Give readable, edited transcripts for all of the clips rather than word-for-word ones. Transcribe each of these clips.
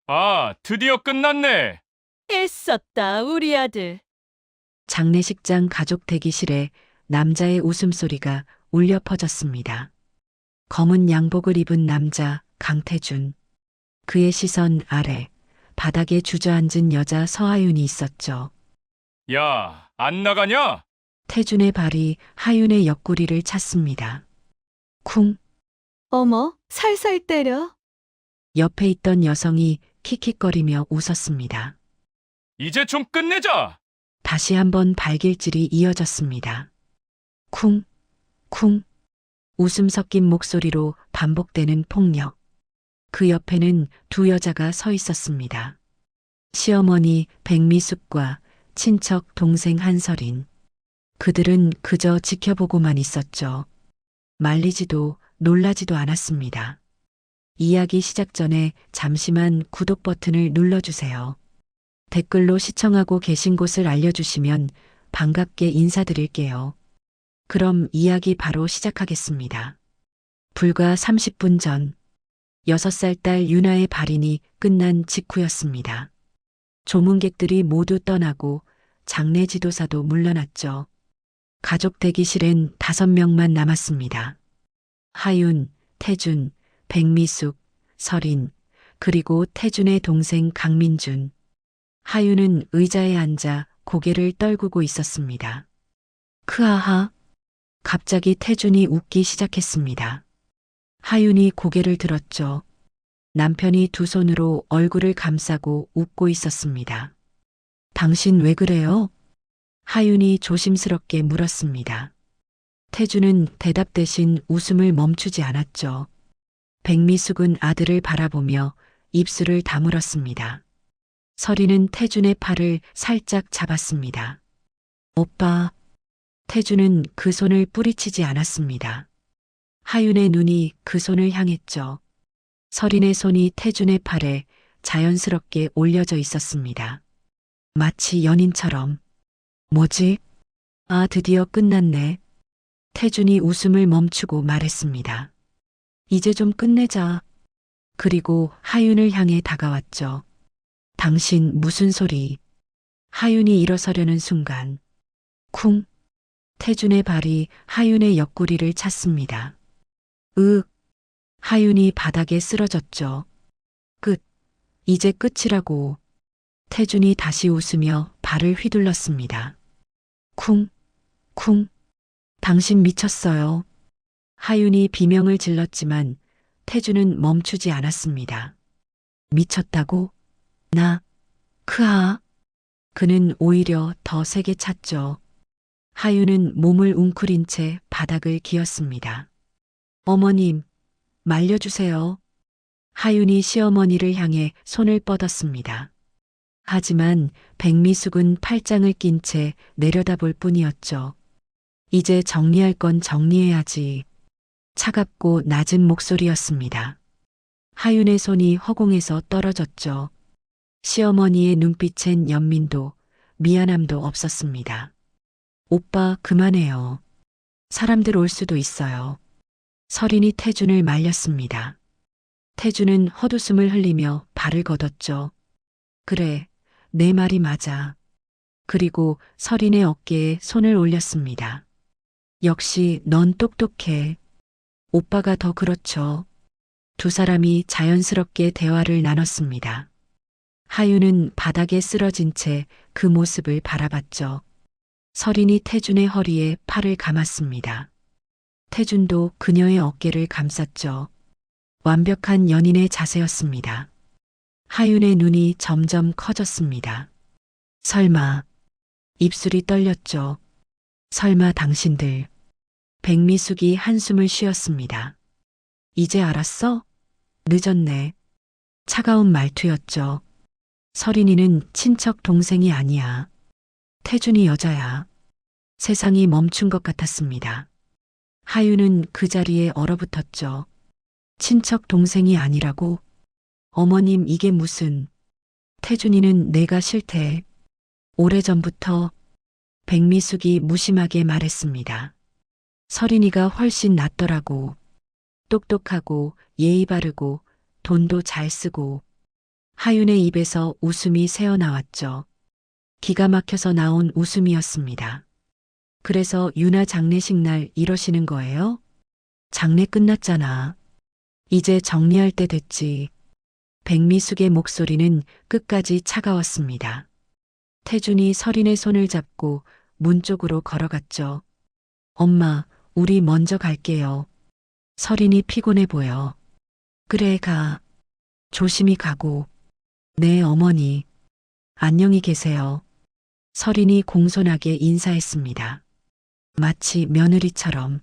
아, 드디어 끝났네. 애썼다, 우리 아들. 장례식장 가족 대기실에 남자의 웃음소리가 울려 퍼졌습니다. 검은 양복을 입은 남자 강태준. 그의 시선 아래 바닥에 주저앉은 여자 서하윤이 있었죠. 야, 안 나가냐? 태준의 발이 하윤의 옆구리를 찼습니다. 쿵. 어머, 살살 때려. 옆에 있던 여성이 킥킥거리며 웃었습니다. 이제 좀 끝내자. 다시 한번 발길질이 이어졌습니다. 쿵, 쿵. 웃음 섞인 목소리로 반복되는 폭력. 그 옆에는 두 여자가 서 있었습니다. 시어머니 백미숙과 친척 동생 한설인. 그들은 그저 지켜보고만 있었죠. 말리지도 놀라지도 않았습니다. 이야기 시작 전에 잠시만 구독 버튼을 눌러주세요. 댓글로 시청하고 계신 곳을 알려주시면 반갑게 인사드릴게요. 그럼 이야기 바로 시작하겠습니다. 불과 30분 전, 6살 딸 유나의 발인이 끝난 직후였습니다. 조문객들이 모두 떠나고 장례 지도사도 물러났죠. 가족 대기실엔 5명만 남았습니다. 하윤, 태준, 백미숙, 설인, 그리고 태준의 동생 강민준. 하윤은 의자에 앉아 고개를 떨구고 있었습니다. 크하하. 갑자기 태준이 웃기 시작했습니다. 하윤이 고개를 들었죠. 남편이 두 손으로 얼굴을 감싸고 웃고 있었습니다. 당신 왜 그래요? 하윤이 조심스럽게 물었습니다. 태준은 대답 대신 웃음을 멈추지 않았죠. 백미숙은 아들을 바라보며 입술을 다물었습니다. 설이는 태준의 팔을 살짝 잡았습니다. 오빠. 태준은 그 손을 뿌리치지 않았습니다. 하윤의 눈이 그 손을 향했죠. 설인의 손이 태준의 팔에 자연스럽게 올려져 있었습니다. 마치 연인처럼. 뭐지? 아, 드디어 끝났네. 태준이 웃음을 멈추고 말했습니다. 이제 좀 끝내자. 그리고 하윤을 향해 다가왔죠. 당신 무슨 소리? 하윤이 일어서려는 순간. 쿵. 태준의 발이 하윤의 옆구리를 찼습니다. 으윽. 하윤이 바닥에 쓰러졌죠. 끝. 이제 끝이라고. 태준이 다시 웃으며 발을 휘둘렀습니다. 쿵, 쿵. 당신 미쳤어요. 하윤이 비명을 질렀지만 태준은 멈추지 않았습니다. 미쳤다고? 나, 크하. 그는 오히려 더 세게 찼죠. 하윤은 몸을 웅크린 채 바닥을 기었습니다. 어머님, 말려주세요. 하윤이 시어머니를 향해 손을 뻗었습니다. 하지만 백미숙은 팔짱을 낀 채 내려다볼 뿐이었죠. 이제 정리할 건 정리해야지. 차갑고 낮은 목소리였습니다. 하윤의 손이 허공에서 떨어졌죠. 시어머니의 눈빛엔 연민도 미안함도 없었습니다. 오빠 그만해요. 사람들 올 수도 있어요. 설인이 태준을 말렸습니다. 태준은 헛웃음을 흘리며 발을 걷었죠. 그래, 내 말이 맞아. 그리고 설인의 어깨에 손을 올렸습니다. 역시 넌 똑똑해. 오빠가 더 그렇죠. 두 사람이 자연스럽게 대화를 나눴습니다. 하윤은 바닥에 쓰러진 채 그 모습을 바라봤죠. 설인이 태준의 허리에 팔을 감았습니다. 태준도 그녀의 어깨를 감쌌죠. 완벽한 연인의 자세였습니다. 하윤의 눈이 점점 커졌습니다. 설마. 입술이 떨렸죠. 설마 당신들. 백미숙이 한숨을 쉬었습니다. 이제 알았어? 늦었네. 차가운 말투였죠. 설인이는 친척 동생이 아니야. 태준이 여자야. 세상이 멈춘 것 같았습니다. 하윤은 그 자리에 얼어붙었죠. 친척 동생이 아니라고? 어머님 이게 무슨. 태준이는 내가 싫대. 오래전부터. 백미숙이 무심하게 말했습니다. 설인이가 훨씬 낫더라고. 똑똑하고 예의 바르고 돈도 잘 쓰고. 하윤의 입에서 웃음이 새어나왔죠. 기가 막혀서 나온 웃음이었습니다. 그래서 유나 장례식 날 이러시는 거예요? 장례 끝났잖아. 이제 정리할 때 됐지. 백미숙의 목소리는 끝까지 차가웠습니다. 태준이 서린의 손을 잡고 문 쪽으로 걸어갔죠. 엄마, 우리 먼저 갈게요. 서린이 피곤해 보여. 그래, 가. 조심히 가고. 네, 어머니. 안녕히 계세요. 서린이 공손하게 인사했습니다. 마치 며느리처럼.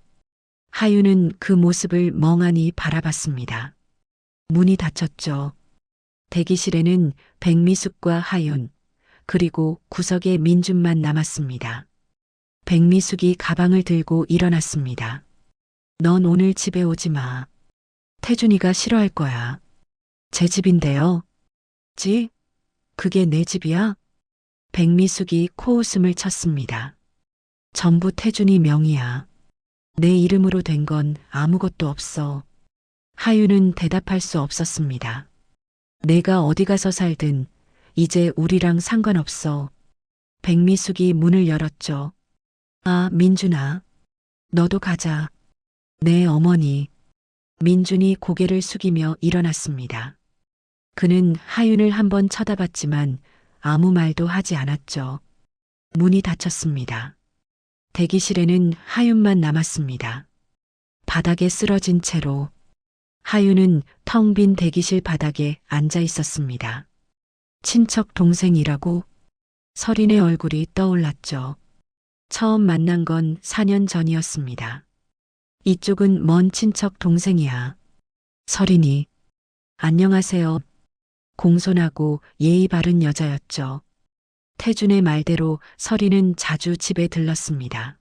하윤은 그 모습을 멍하니 바라봤습니다. 문이 닫혔죠. 대기실에는 백미숙과 하윤, 그리고 구석에 민준만 남았습니다. 백미숙이 가방을 들고 일어났습니다. 넌 오늘 집에 오지 마. 태준이가 싫어할 거야. 제 집인데요. 지? 그게 내 집이야? 백미숙이 코웃음을 쳤습니다. 전부 태준이 명의야. 내 이름으로 된 건 아무것도 없어. 하윤은 대답할 수 없었습니다. 내가 어디 가서 살든 이제 우리랑 상관없어. 백미숙이 문을 열었죠. 아, 민준아. 너도 가자. 네, 어머니. 민준이 고개를 숙이며 일어났습니다. 그는 하윤을 한번 쳐다봤지만 아무 말도 하지 않았죠. 문이 닫혔습니다. 대기실에는 하윤만 남았습니다. 바닥에 쓰러진 채로 하윤은 텅 빈 대기실 바닥에 앉아 있었습니다. 친척 동생이라고? 서린의 얼굴이 떠올랐죠. 처음 만난 건 4년 전이었습니다. 이쪽은 먼 친척 동생이야. 서린이. 안녕하세요. 공손하고 예의 바른 여자였죠. 태준의 말대로 서린은 자주 집에 들렀습니다.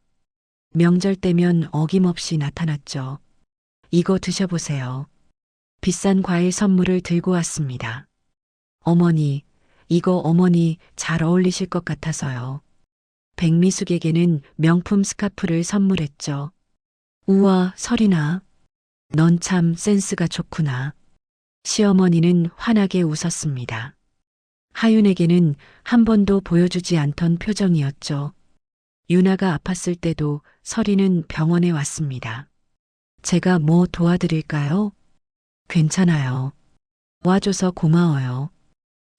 명절 때면 어김없이 나타났죠. 이거 드셔보세요. 비싼 과일 선물을 들고 왔습니다. 어머니, 이거 어머니 잘 어울리실 것 같아서요. 백미숙에게는 명품 스카프를 선물했죠. 우와, 서린아. 넌 참 센스가 좋구나. 시어머니는 환하게 웃었습니다. 하윤에게는 한 번도 보여주지 않던 표정이었죠. 유나가 아팠을 때도 서린은 병원에 왔습니다. 제가 뭐 도와드릴까요? 괜찮아요. 와줘서 고마워요.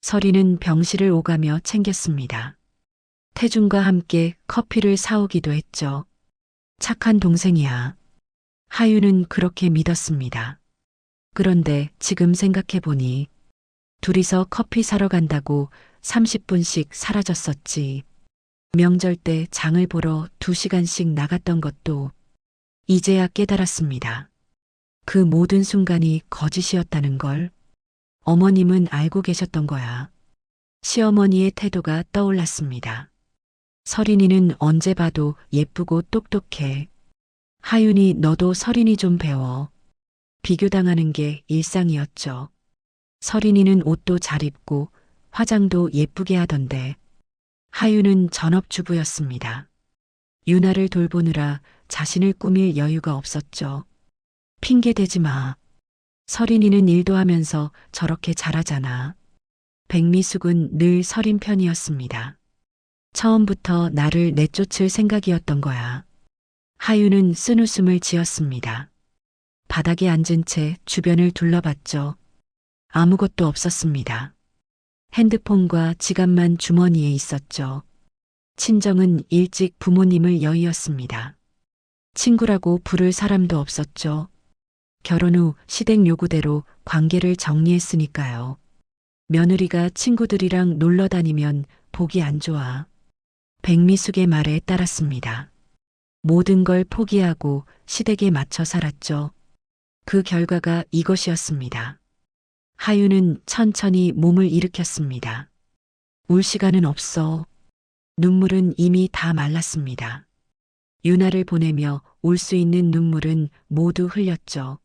서린은 병실을 오가며 챙겼습니다. 태준과 함께 커피를 사오기도 했죠. 착한 동생이야. 하윤은 그렇게 믿었습니다. 그런데 지금 생각해보니 둘이서 커피 사러 간다고 30분씩 사라졌었지. 명절 때 장을 보러 2시간씩 나갔던 것도 이제야 깨달았습니다. 그 모든 순간이 거짓이었다는 걸 어머님은 알고 계셨던 거야. 시어머니의 태도가 떠올랐습니다. 서린이는 언제 봐도 예쁘고 똑똑해. 하윤이 너도 서린이 좀 배워. 비교당하는 게 일상이었죠. 서린이는 옷도 잘 입고 화장도 예쁘게 하던데 하윤은 전업주부였습니다. 유나를 돌보느라 자신을 꾸밀 여유가 없었죠. 핑계 대지 마. 서린이는 일도 하면서 저렇게 잘하잖아. 백미숙은 늘 서린 편이었습니다. 처음부터 나를 내쫓을 생각이었던 거야. 하윤은 쓴웃음을 지었습니다. 바닥에 앉은 채 주변을 둘러봤죠. 아무것도 없었습니다. 핸드폰과 지갑만 주머니에 있었죠. 친정은 일찍 부모님을 여의었습니다. 친구라고 부를 사람도 없었죠. 결혼 후 시댁 요구대로 관계를 정리했으니까요. 며느리가 친구들이랑 놀러 다니면 보기 안 좋아. 백미숙의 말에 따랐습니다. 모든 걸 포기하고 시댁에 맞춰 살았죠. 그 결과가 이것이었습니다. 하윤은 천천히 몸을 일으켰습니다. 울 시간은 없어. 눈물은 이미 다 말랐습니다. 유나를 보내며 울 수 있는 눈물은 모두 흘렸죠.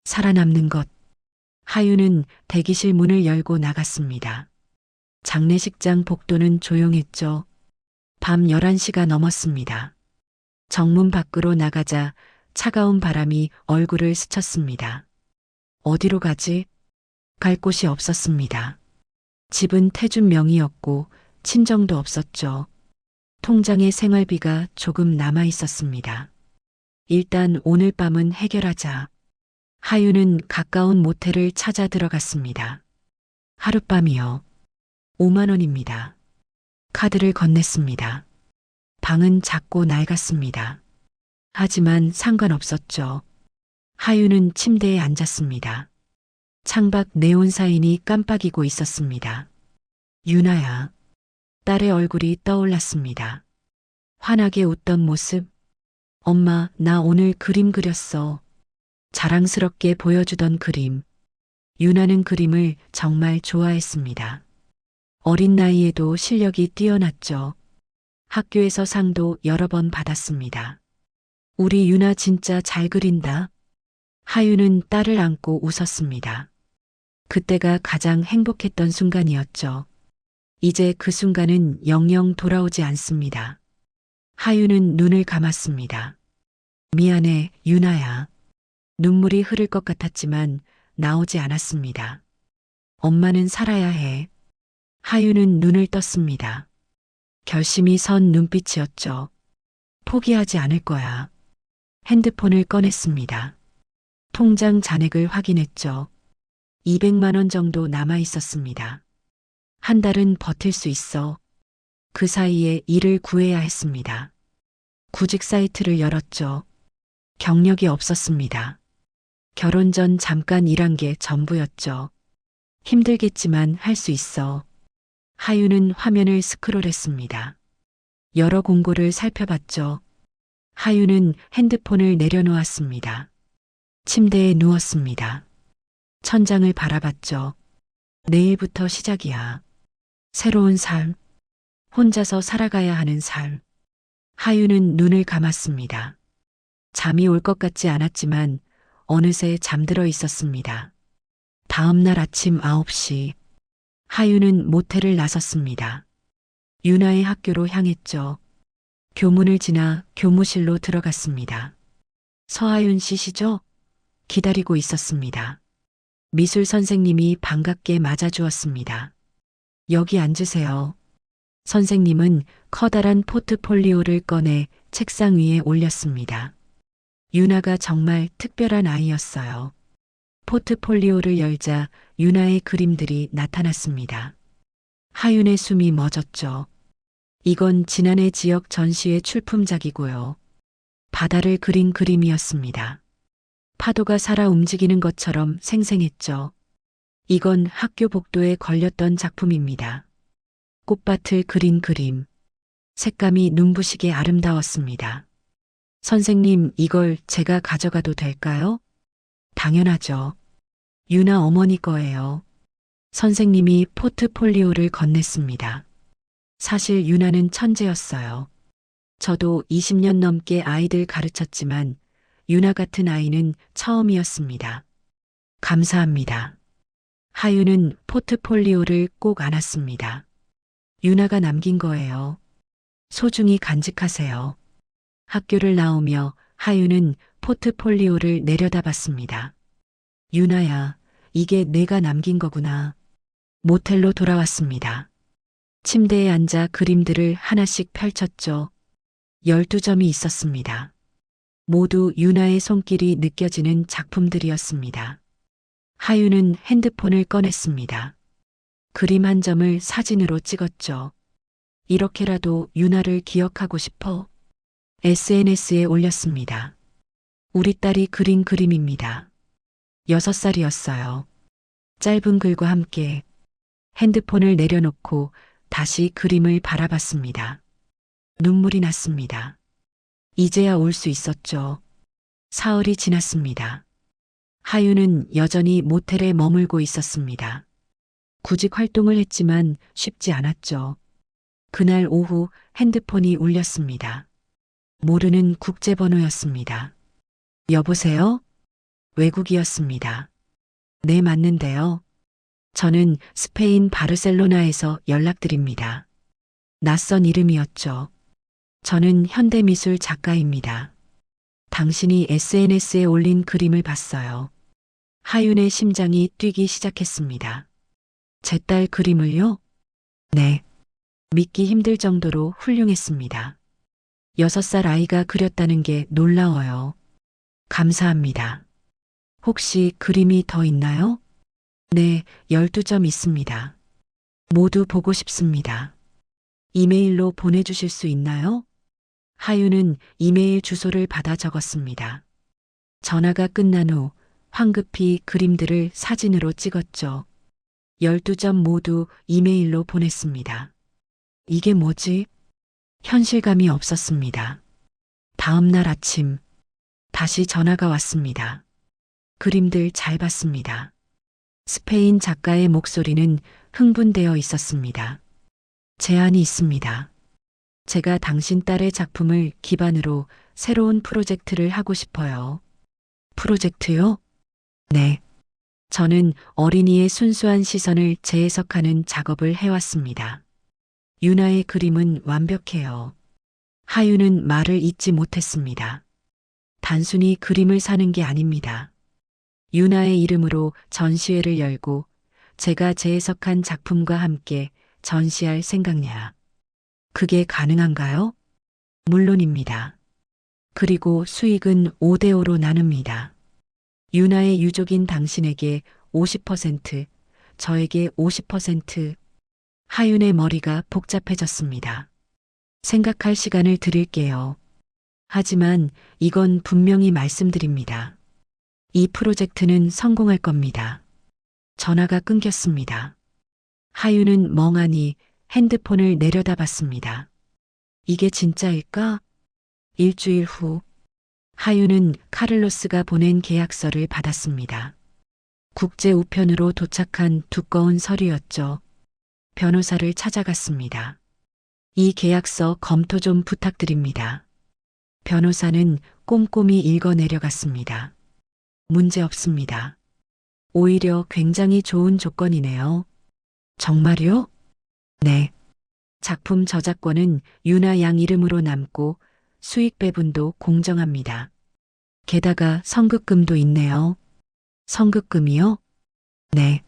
살아남는 것. 하윤은 대기실 문을 열고 나갔습니다. 장례식장 복도는 조용했죠. 밤 11시가 넘었습니다. 정문 밖으로 나가자 차가운 바람이 얼굴을 스쳤습니다. 어디로 가지? 갈 곳이 없었습니다. 집은 태준 명의였고 친정도 없었죠. 통장에 생활비가 조금 남아 있었습니다. 일단 오늘 밤은 해결하자. 하유는 가까운 모텔을 찾아 들어갔습니다. 하룻밤이요. 5만 원입니다. 카드를 건넸습니다. 방은 작고 낡았습니다. 하지만 상관없었죠. 하유는 침대에 앉았습니다. 창밖 네온 사인이 깜빡이고 있었습니다. 유나야. 딸의 얼굴이 떠올랐습니다. 환하게 웃던 모습. 엄마, 나 오늘 그림 그렸어. 자랑스럽게 보여주던 그림. 유나는 그림을 정말 좋아했습니다. 어린 나이에도 실력이 뛰어났죠. 학교에서 상도 여러 번 받았습니다. 우리 유나 진짜 잘 그린다. 하유는 딸을 안고 웃었습니다. 그때가 가장 행복했던 순간이었죠. 이제 그 순간은 영영 돌아오지 않습니다. 하유는 눈을 감았습니다. 미안해, 유나야. 눈물이 흐를 것 같았지만 나오지 않았습니다. 엄마는 살아야 해. 하유는 눈을 떴습니다. 결심이 선 눈빛이었죠. 포기하지 않을 거야. 핸드폰을 꺼냈습니다. 통장 잔액을 확인했죠. 200만 원 정도 남아 있었습니다. 한 달은 버틸 수 있어. 그 사이에 일을 구해야 했습니다. 구직 사이트를 열었죠. 경력이 없었습니다. 결혼 전 잠깐 일한 게 전부였죠. 힘들겠지만 할 수 있어. 하유는 화면을 스크롤했습니다. 여러 공고를 살펴봤죠. 하유는 핸드폰을 내려놓았습니다. 침대에 누웠습니다. 천장을 바라봤죠. 내일부터 시작이야. 새로운 삶. 혼자서 살아가야 하는 삶. 하유는 눈을 감았습니다. 잠이 올 것 같지 않았지만 어느새 잠들어 있었습니다. 다음 날 아침 9시. 하유는 모텔을 나섰습니다. 유나의 학교로 향했죠. 교문을 지나 교무실로 들어갔습니다. 서하윤 씨시죠? 기다리고 있었습니다. 미술 선생님이 반갑게 맞아주었습니다. 여기 앉으세요. 선생님은 커다란 포트폴리오를 꺼내 책상 위에 올렸습니다. 유나가 정말 특별한 아이였어요. 포트폴리오를 열자 유나의 그림들이 나타났습니다. 하윤의 숨이 멎었죠. 이건 지난해 지역 전시회 출품작이고요. 바다를 그린 그림이었습니다. 파도가 살아 움직이는 것처럼 생생했죠. 이건 학교 복도에 걸렸던 작품입니다. 꽃밭을 그린 그림. 색감이 눈부시게 아름다웠습니다. 선생님, 이걸 제가 가져가도 될까요? 당연하죠. 유나 어머니 거예요. 선생님이 포트폴리오를 건넸습니다. 사실 유나는 천재였어요. 저도 20년 넘게 아이들 가르쳤지만 유나 같은 아이는 처음이었습니다. 감사합니다. 하유는 포트폴리오를 꼭 안았습니다. 유나가 남긴 거예요. 소중히 간직하세요. 학교를 나오며 하유는 포트폴리오를 내려다봤습니다. 유나야, 이게 내가 남긴 거구나. 모텔로 돌아왔습니다. 침대에 앉아 그림들을 하나씩 펼쳤죠. 12점이 있었습니다. 모두 유나의 손길이 느껴지는 작품들이었습니다. 하유는 핸드폰을 꺼냈습니다. 그림 한 점을 사진으로 찍었죠. 이렇게라도 유나를 기억하고 싶어 SNS에 올렸습니다. 우리 딸이 그린 그림입니다. 6살이었어요. 짧은 글과 함께 핸드폰을 내려놓고 다시 그림을 바라봤습니다. 눈물이 났습니다. 이제야 올 수 있었죠. 사흘이 지났습니다. 하유는 여전히 모텔에 머물고 있었습니다. 구직 활동을 했지만 쉽지 않았죠. 그날 오후 핸드폰이 울렸습니다. 모르는 국제번호였습니다. 여보세요? 외국이었습니다. 네, 맞는데요. 저는 스페인 바르셀로나에서 연락드립니다. 낯선 이름이었죠. 저는 현대미술 작가입니다. 당신이 SNS에 올린 그림을 봤어요. 하윤의 심장이 뛰기 시작했습니다. 제 딸 그림을요? 네. 믿기 힘들 정도로 훌륭했습니다. 6살 아이가 그렸다는 게 놀라워요. 감사합니다. 혹시 그림이 더 있나요? 네, 12점 있습니다. 모두 보고 싶습니다. 이메일로 보내주실 수 있나요? 하유는 이메일 주소를 받아 적었습니다. 전화가 끝난 후 황급히 그림들을 사진으로 찍었죠. 12점 모두 이메일로 보냈습니다. 이게 뭐지? 현실감이 없었습니다. 다음 날 아침, 다시 전화가 왔습니다. 그림들 잘 봤습니다. 스페인 작가의 목소리는 흥분되어 있었습니다. 제안이 있습니다. 제가 당신 딸의 작품을 기반으로 새로운 프로젝트를 하고 싶어요. 프로젝트요? 네. 저는 어린이의 순수한 시선을 재해석하는 작업을 해왔습니다. 유나의 그림은 완벽해요. 하유는 말을 잇지 못했습니다. 단순히 그림을 사는 게 아닙니다. 유나의 이름으로 전시회를 열고 제가 재해석한 작품과 함께 전시할 생각이야. 그게 가능한가요? 물론입니다. 그리고 수익은 5대5로 나눕니다. 유나의 유족인 당신에게 50%, 저에게 50%. 하윤의 머리가 복잡해졌습니다. 생각할 시간을 드릴게요. 하지만 이건 분명히 말씀드립니다. 이 프로젝트는 성공할 겁니다. 전화가 끊겼습니다. 하윤은 멍하니 핸드폰을 내려다봤습니다. 이게 진짜일까? 일주일 후 하윤은 카를로스가 보낸 계약서를 받았습니다. 국제 우편으로 도착한 두꺼운 서류였죠. 변호사를 찾아갔습니다. 이 계약서 검토 좀 부탁드립니다. 변호사는 꼼꼼히 읽어 내려갔습니다. 문제 없습니다. 오히려 굉장히 좋은 조건이네요. 정말요? 네. 작품 저작권은 유나 양 이름으로 남고 수익 배분도 공정합니다. 게다가 선급금도 있네요. 선급금이요? 네.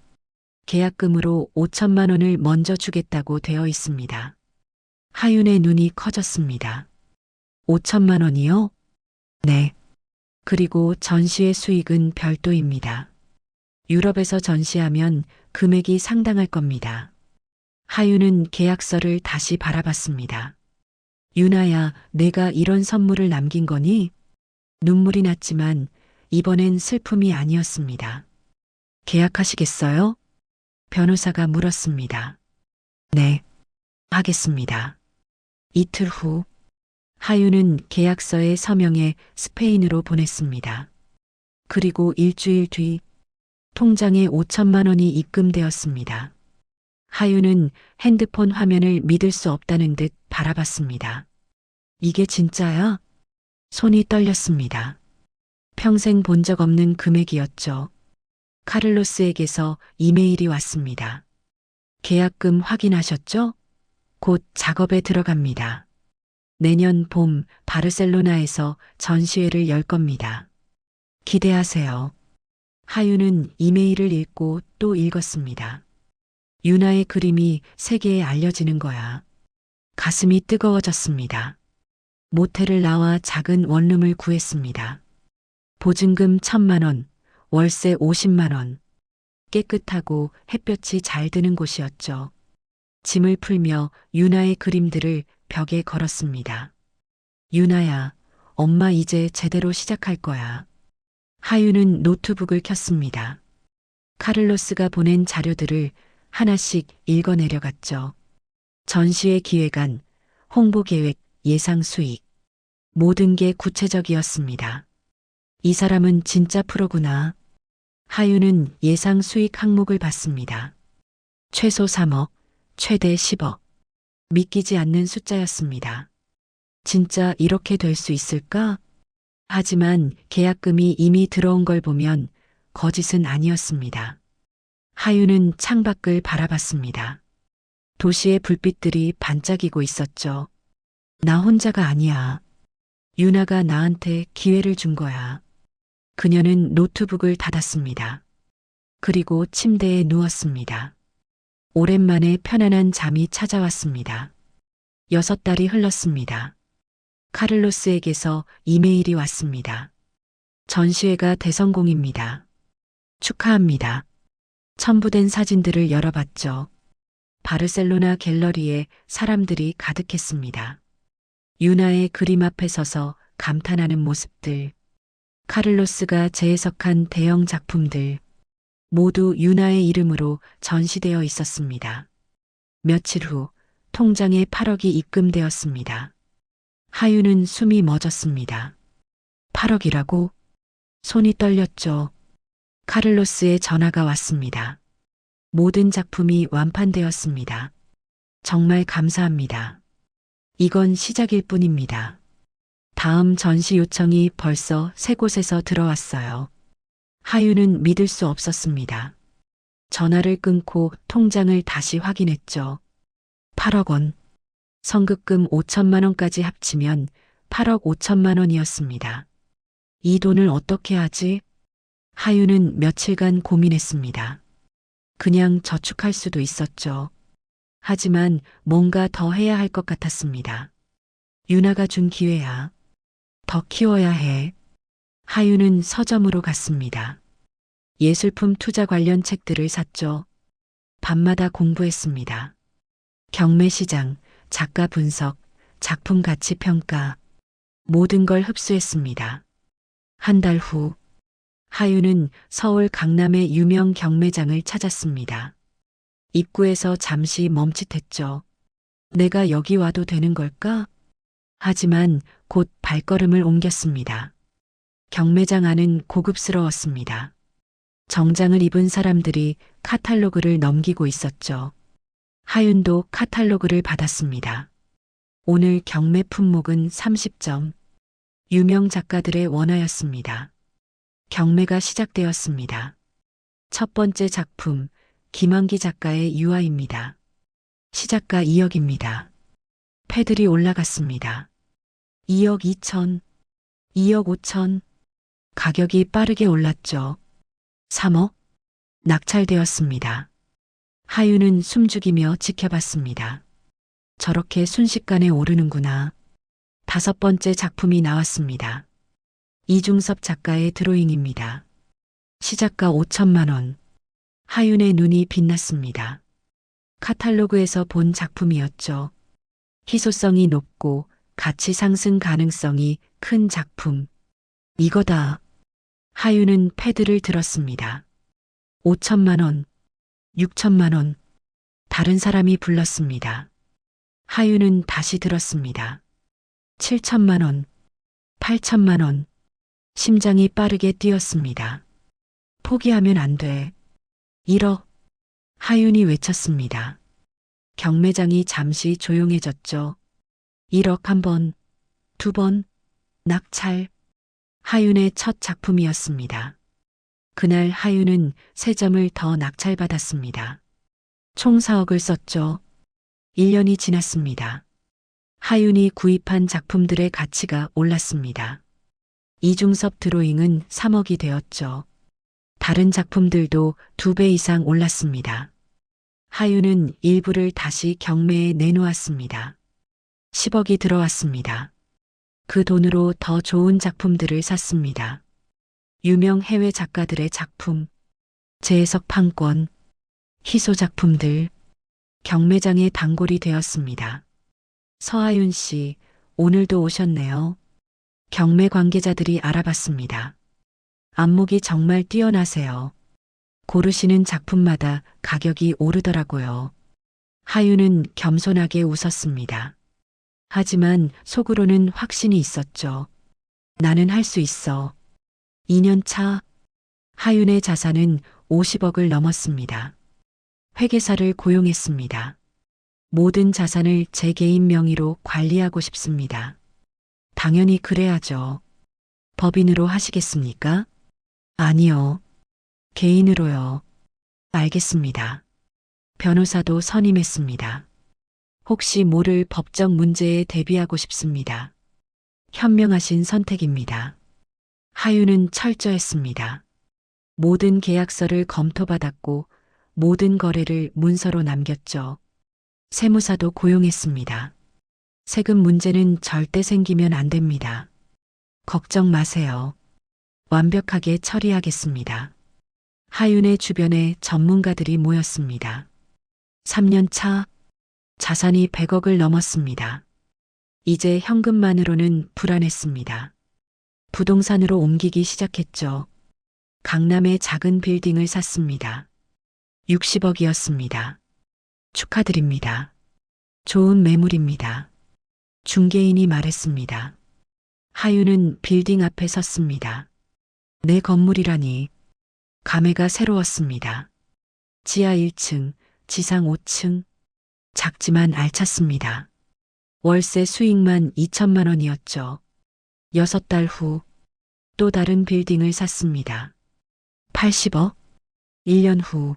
계약금으로 5천만 원을 먼저 주겠다고 되어 있습니다. 하윤의 눈이 커졌습니다. 5천만 원이요? 네. 그리고 전시회 수익은 별도입니다. 유럽에서 전시하면 금액이 상당할 겁니다. 하윤은 계약서를 다시 바라봤습니다. 유나야, 내가 이런 선물을 남긴 거니? 눈물이 났지만 이번엔 슬픔이 아니었습니다. 계약하시겠어요? 변호사가 물었습니다. 네, 하겠습니다. 이틀 후 하윤은 계약서에 서명해 스페인으로 보냈습니다. 그리고 일주일 뒤 통장에 5천만 원이 입금되었습니다. 하윤은 핸드폰 화면을 믿을 수 없다는 듯 바라봤습니다. 이게 진짜야? 손이 떨렸습니다. 평생 본 적 없는 금액이었죠. 카를로스에게서 이메일이 왔습니다. 계약금 확인하셨죠? 곧 작업에 들어갑니다. 내년 봄 바르셀로나에서 전시회를 열 겁니다. 기대하세요. 하윤은 이메일을 읽고 또 읽었습니다. 유나의 그림이 세계에 알려지는 거야. 가슴이 뜨거워졌습니다. 모텔을 나와 작은 원룸을 구했습니다. 보증금 1,000만 원, 월세 50만 원. 깨끗하고 햇볕이 잘 드는 곳이었죠. 짐을 풀며 유나의 그림들을 벽에 걸었습니다. 유나야, 엄마 이제 제대로 시작할 거야. 하윤은 노트북을 켰습니다. 카를로스가 보낸 자료들을 하나씩 읽어 내려갔죠. 전시회 기획안, 홍보 계획, 예상 수익. 모든 게 구체적이었습니다. 이 사람은 진짜 프로구나. 하윤은 예상 수익 항목을 봤습니다. 최소 3억, 최대 10억. 믿기지 않는 숫자였습니다. 진짜 이렇게 될 수 있을까? 하지만 계약금이 이미 들어온 걸 보면 거짓은 아니었습니다. 하윤은 창밖을 바라봤습니다. 도시의 불빛들이 반짝이고 있었죠. 나 혼자가 아니야. 유나가 나한테 기회를 준 거야. 그녀는 노트북을 닫았습니다. 그리고 침대에 누웠습니다. 오랜만에 편안한 잠이 찾아왔습니다. 6달이 흘렀습니다. 카를로스에게서 이메일이 왔습니다. 전시회가 대성공입니다. 축하합니다. 첨부된 사진들을 열어봤죠. 바르셀로나 갤러리에 사람들이 가득했습니다. 유나의 그림 앞에 서서 감탄하는 모습들, 카를로스가 재해석한 대형 작품들, 모두 유나의 이름으로 전시되어 있었습니다. 며칠 후 통장에 8억이 입금되었습니다. 하유는 숨이 멎었습니다. 8억이라고? 손이 떨렸죠. 카를로스의 전화가 왔습니다. 모든 작품이 완판되었습니다. 정말 감사합니다. 이건 시작일 뿐입니다. 다음 전시 요청이 벌써 3곳에서 들어왔어요. 하유는 믿을 수 없었습니다. 전화를 끊고 통장을 다시 확인했죠. 8억 원. 선급금 5천만 원까지 합치면 8억 5천만 원이었습니다. 이 돈을 어떻게 하지? 하유는 며칠간 고민했습니다. 그냥 저축할 수도 있었죠. 하지만 뭔가 더 해야 할 것 같았습니다. 유나가 준 기회야. 더 키워야 해. 하유는 서점으로 갔습니다. 예술품 투자 관련 책들을 샀죠. 밤마다 공부했습니다. 경매 시장, 작가 분석, 작품 가치 평가, 모든 걸 흡수했습니다. 한 달 후, 하유는 서울 강남의 유명 경매장을 찾았습니다. 입구에서 잠시 멈칫했죠. 내가 여기 와도 되는 걸까? 하지만 곧 발걸음을 옮겼습니다. 경매장 안은 고급스러웠습니다. 정장을 입은 사람들이 카탈로그를 넘기고 있었죠. 하윤도 카탈로그를 받았습니다. 오늘 경매 품목은 30점. 유명 작가들의 원화였습니다. 경매가 시작되었습니다. 첫 번째 작품, 김환기 작가의 유화입니다. 시작가 2억입니다. 패들이 올라갔습니다. 2억 2천, 2억 5천. 가격이 빠르게 올랐죠. 3억? 낙찰되었습니다. 하유는 숨죽이며 지켜봤습니다. 저렇게 순식간에 오르는구나. 5번째 작품이 나왔습니다. 이중섭 작가의 드로잉입니다. 시작가 5천만 원. 하윤의 눈이 빛났습니다. 카탈로그에서 본 작품이었죠. 희소성이 높고 가치 상승 가능성이 큰 작품. 이거다. 하윤은 패드를 들었습니다. 5천만 원, 6천만 원. 다른 사람이 불렀습니다. 하윤은 다시 들었습니다. 7천만 원, 8천만 원. 심장이 빠르게 뛰었습니다. 포기하면 안 돼. 1억. 하윤이 외쳤습니다. 경매장이 잠시 조용해졌죠. 1억 한 번, 2번, 낙찰. 하윤의 첫 작품이었습니다. 그날 하윤은 3점을 더 낙찰받았습니다. 총 4억을 썼죠. 1년이 지났습니다. 하윤이 구입한 작품들의 가치가 올랐습니다. 이중섭 드로잉은 3억이 되었죠. 다른 작품들도 2배 이상 올랐습니다. 하윤은 일부를 다시 경매에 내놓았습니다. 10억이 들어왔습니다. 그 돈으로 더 좋은 작품들을 샀습니다. 유명 해외 작가들의 작품, 재해석 판권, 희소 작품들, 경매장의 단골이 되었습니다. 서하윤 씨, 오늘도 오셨네요. 경매 관계자들이 알아봤습니다. 안목이 정말 뛰어나세요. 고르시는 작품마다 가격이 오르더라고요. 하윤은 겸손하게 웃었습니다. 하지만 속으로는 확신이 있었죠. 나는 할 수 있어. 2년 차 하윤의 자산은 50억을 넘었습니다. 회계사를 고용했습니다. 모든 자산을 제 개인 명의로 관리하고 싶습니다. 당연히 그래야죠. 법인으로 하시겠습니까? 아니요. 개인으로요. 알겠습니다. 변호사도 선임했습니다. 혹시 모를 법적 문제에 대비하고 싶습니다. 현명하신 선택입니다. 하윤은 철저했습니다. 모든 계약서를 검토받았고 모든 거래를 문서로 남겼죠. 세무사도 고용했습니다. 세금 문제는 절대 생기면 안 됩니다. 걱정 마세요. 완벽하게 처리하겠습니다. 하윤의 주변에 전문가들이 모였습니다. 3년 차 자산이 100억을 넘었습니다. 이제 현금만으로는 불안했습니다. 부동산으로 옮기기 시작했죠. 강남의 작은 빌딩을 샀습니다. 60억이었습니다. 축하드립니다. 좋은 매물입니다. 중개인이 말했습니다. 하윤은 빌딩 앞에 섰습니다. 내 건물이라니. 감회가 새로웠습니다. 지하 1층, 지상 5층. 작지만 알찼습니다. 월세 수익만 2천만 원이었죠. 6달 후 또 다른 빌딩을 샀습니다. 80억. 1년 후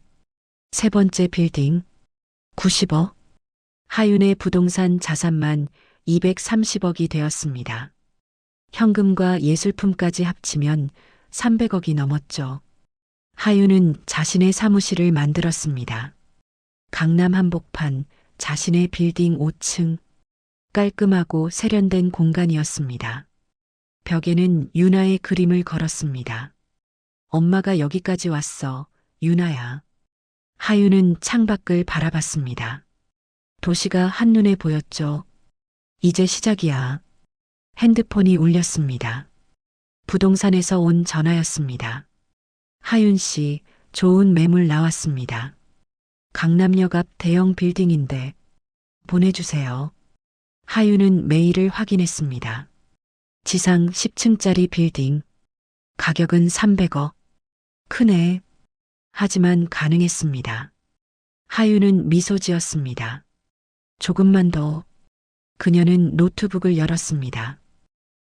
세 번째 빌딩 90억. 하윤의 부동산 자산만 230억이 되었습니다. 현금과 예술품까지 합치면 300억이 넘었죠. 하윤은 자신의 사무실을 만들었습니다. 강남 한복판 자신의 빌딩 5층. 깔끔하고 세련된 공간이었습니다. 벽에는 유나의 그림을 걸었습니다. 엄마가 여기까지 왔어, 유나야. 하윤은 창밖을 바라봤습니다. 도시가 한눈에 보였죠. 이제 시작이야. 핸드폰이 울렸습니다. 부동산에서 온 전화였습니다. 하윤 씨, 좋은 매물 나왔습니다. 강남역 앞 대형 빌딩인데 보내주세요. 하윤은 메일을 확인했습니다. 지상 10층짜리 빌딩. 가격은 300억. 크네. 하지만 가능했습니다. 하윤은 미소 지었습니다. 조금만 더. 그녀는 노트북을 열었습니다.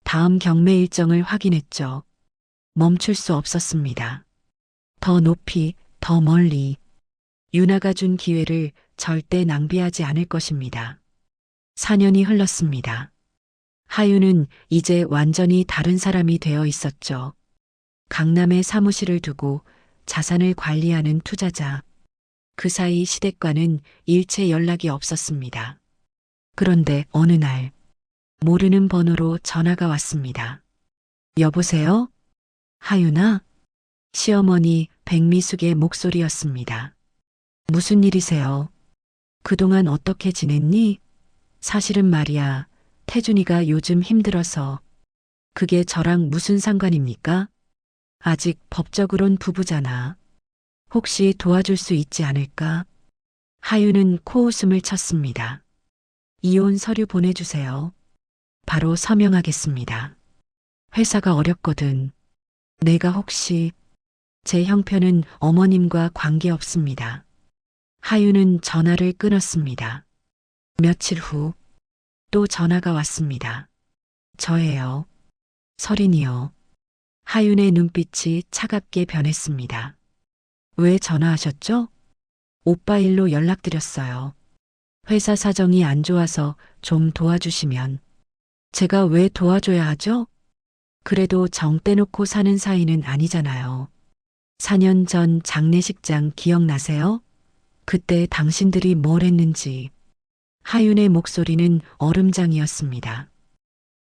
다음 경매 일정을 확인했죠. 멈출 수 없었습니다. 더 높이, 더 멀리. 유나가 준 기회를 절대 낭비하지 않을 것입니다. 4년이 흘렀습니다. 하윤은 이제 완전히 다른 사람이 되어 있었죠. 강남에 사무실을 두고 자산을 관리하는 투자자. 그 사이 시댁과는 일체 연락이 없었습니다. 그런데 어느 날 모르는 번호로 전화가 왔습니다. 여보세요? 하윤아? 시어머니 백미숙의 목소리였습니다. 무슨 일이세요? 그동안 어떻게 지냈니? 사실은 말이야, 태준이가 요즘 힘들어서. 그게 저랑 무슨 상관입니까? 아직 법적으론 부부잖아. 혹시 도와줄 수 있지 않을까? 하윤은 코웃음을 쳤습니다. 이혼 서류 보내주세요. 바로 서명하겠습니다. 회사가 어렵거든. 내가 혹시. 제 형편은 어머님과 관계없습니다. 하윤은 전화를 끊었습니다. 며칠 후 또 전화가 왔습니다. 저예요. 설인이요. 하윤의 눈빛이 차갑게 변했습니다. 왜 전화하셨죠? 오빠 일로 연락드렸어요. 회사 사정이 안 좋아서 좀 도와주시면. 제가 왜 도와줘야 하죠? 그래도 정 떼놓고 사는 사이는 아니잖아요. 4년 전 장례식장 기억나세요? 그때 당신들이 뭘 했는지. 하윤의 목소리는 얼음장이었습니다.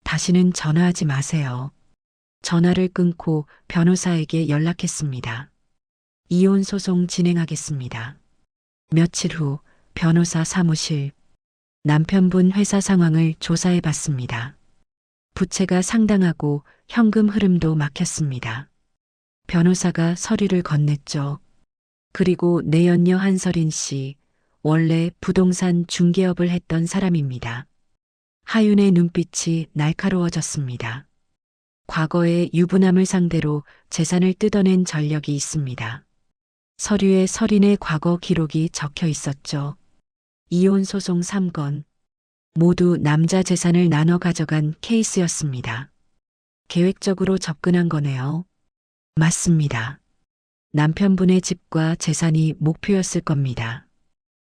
다시는 전화하지 마세요. 전화를 끊고 변호사에게 연락했습니다. 이혼 소송 진행하겠습니다. 며칠 후 변호사 사무실. 남편분 회사 상황을 조사해 봤습니다. 부채가 상당하고 현금 흐름도 막혔습니다. 변호사가 서류를 건넸죠. 그리고 내연녀 한설인 씨, 원래 부동산 중개업을 했던 사람입니다. 하윤의 눈빛이 날카로워졌습니다. 과거의 유부남을 상대로 재산을 뜯어낸 전력이 있습니다. 서류에 설인의 과거 기록이 적혀 있었죠. 이혼 소송 3건. 모두 남자 재산을 나눠 가져간 케이스였습니다. 계획적으로 접근한 거네요. 맞습니다. 남편분의 집과 재산이 목표였을 겁니다.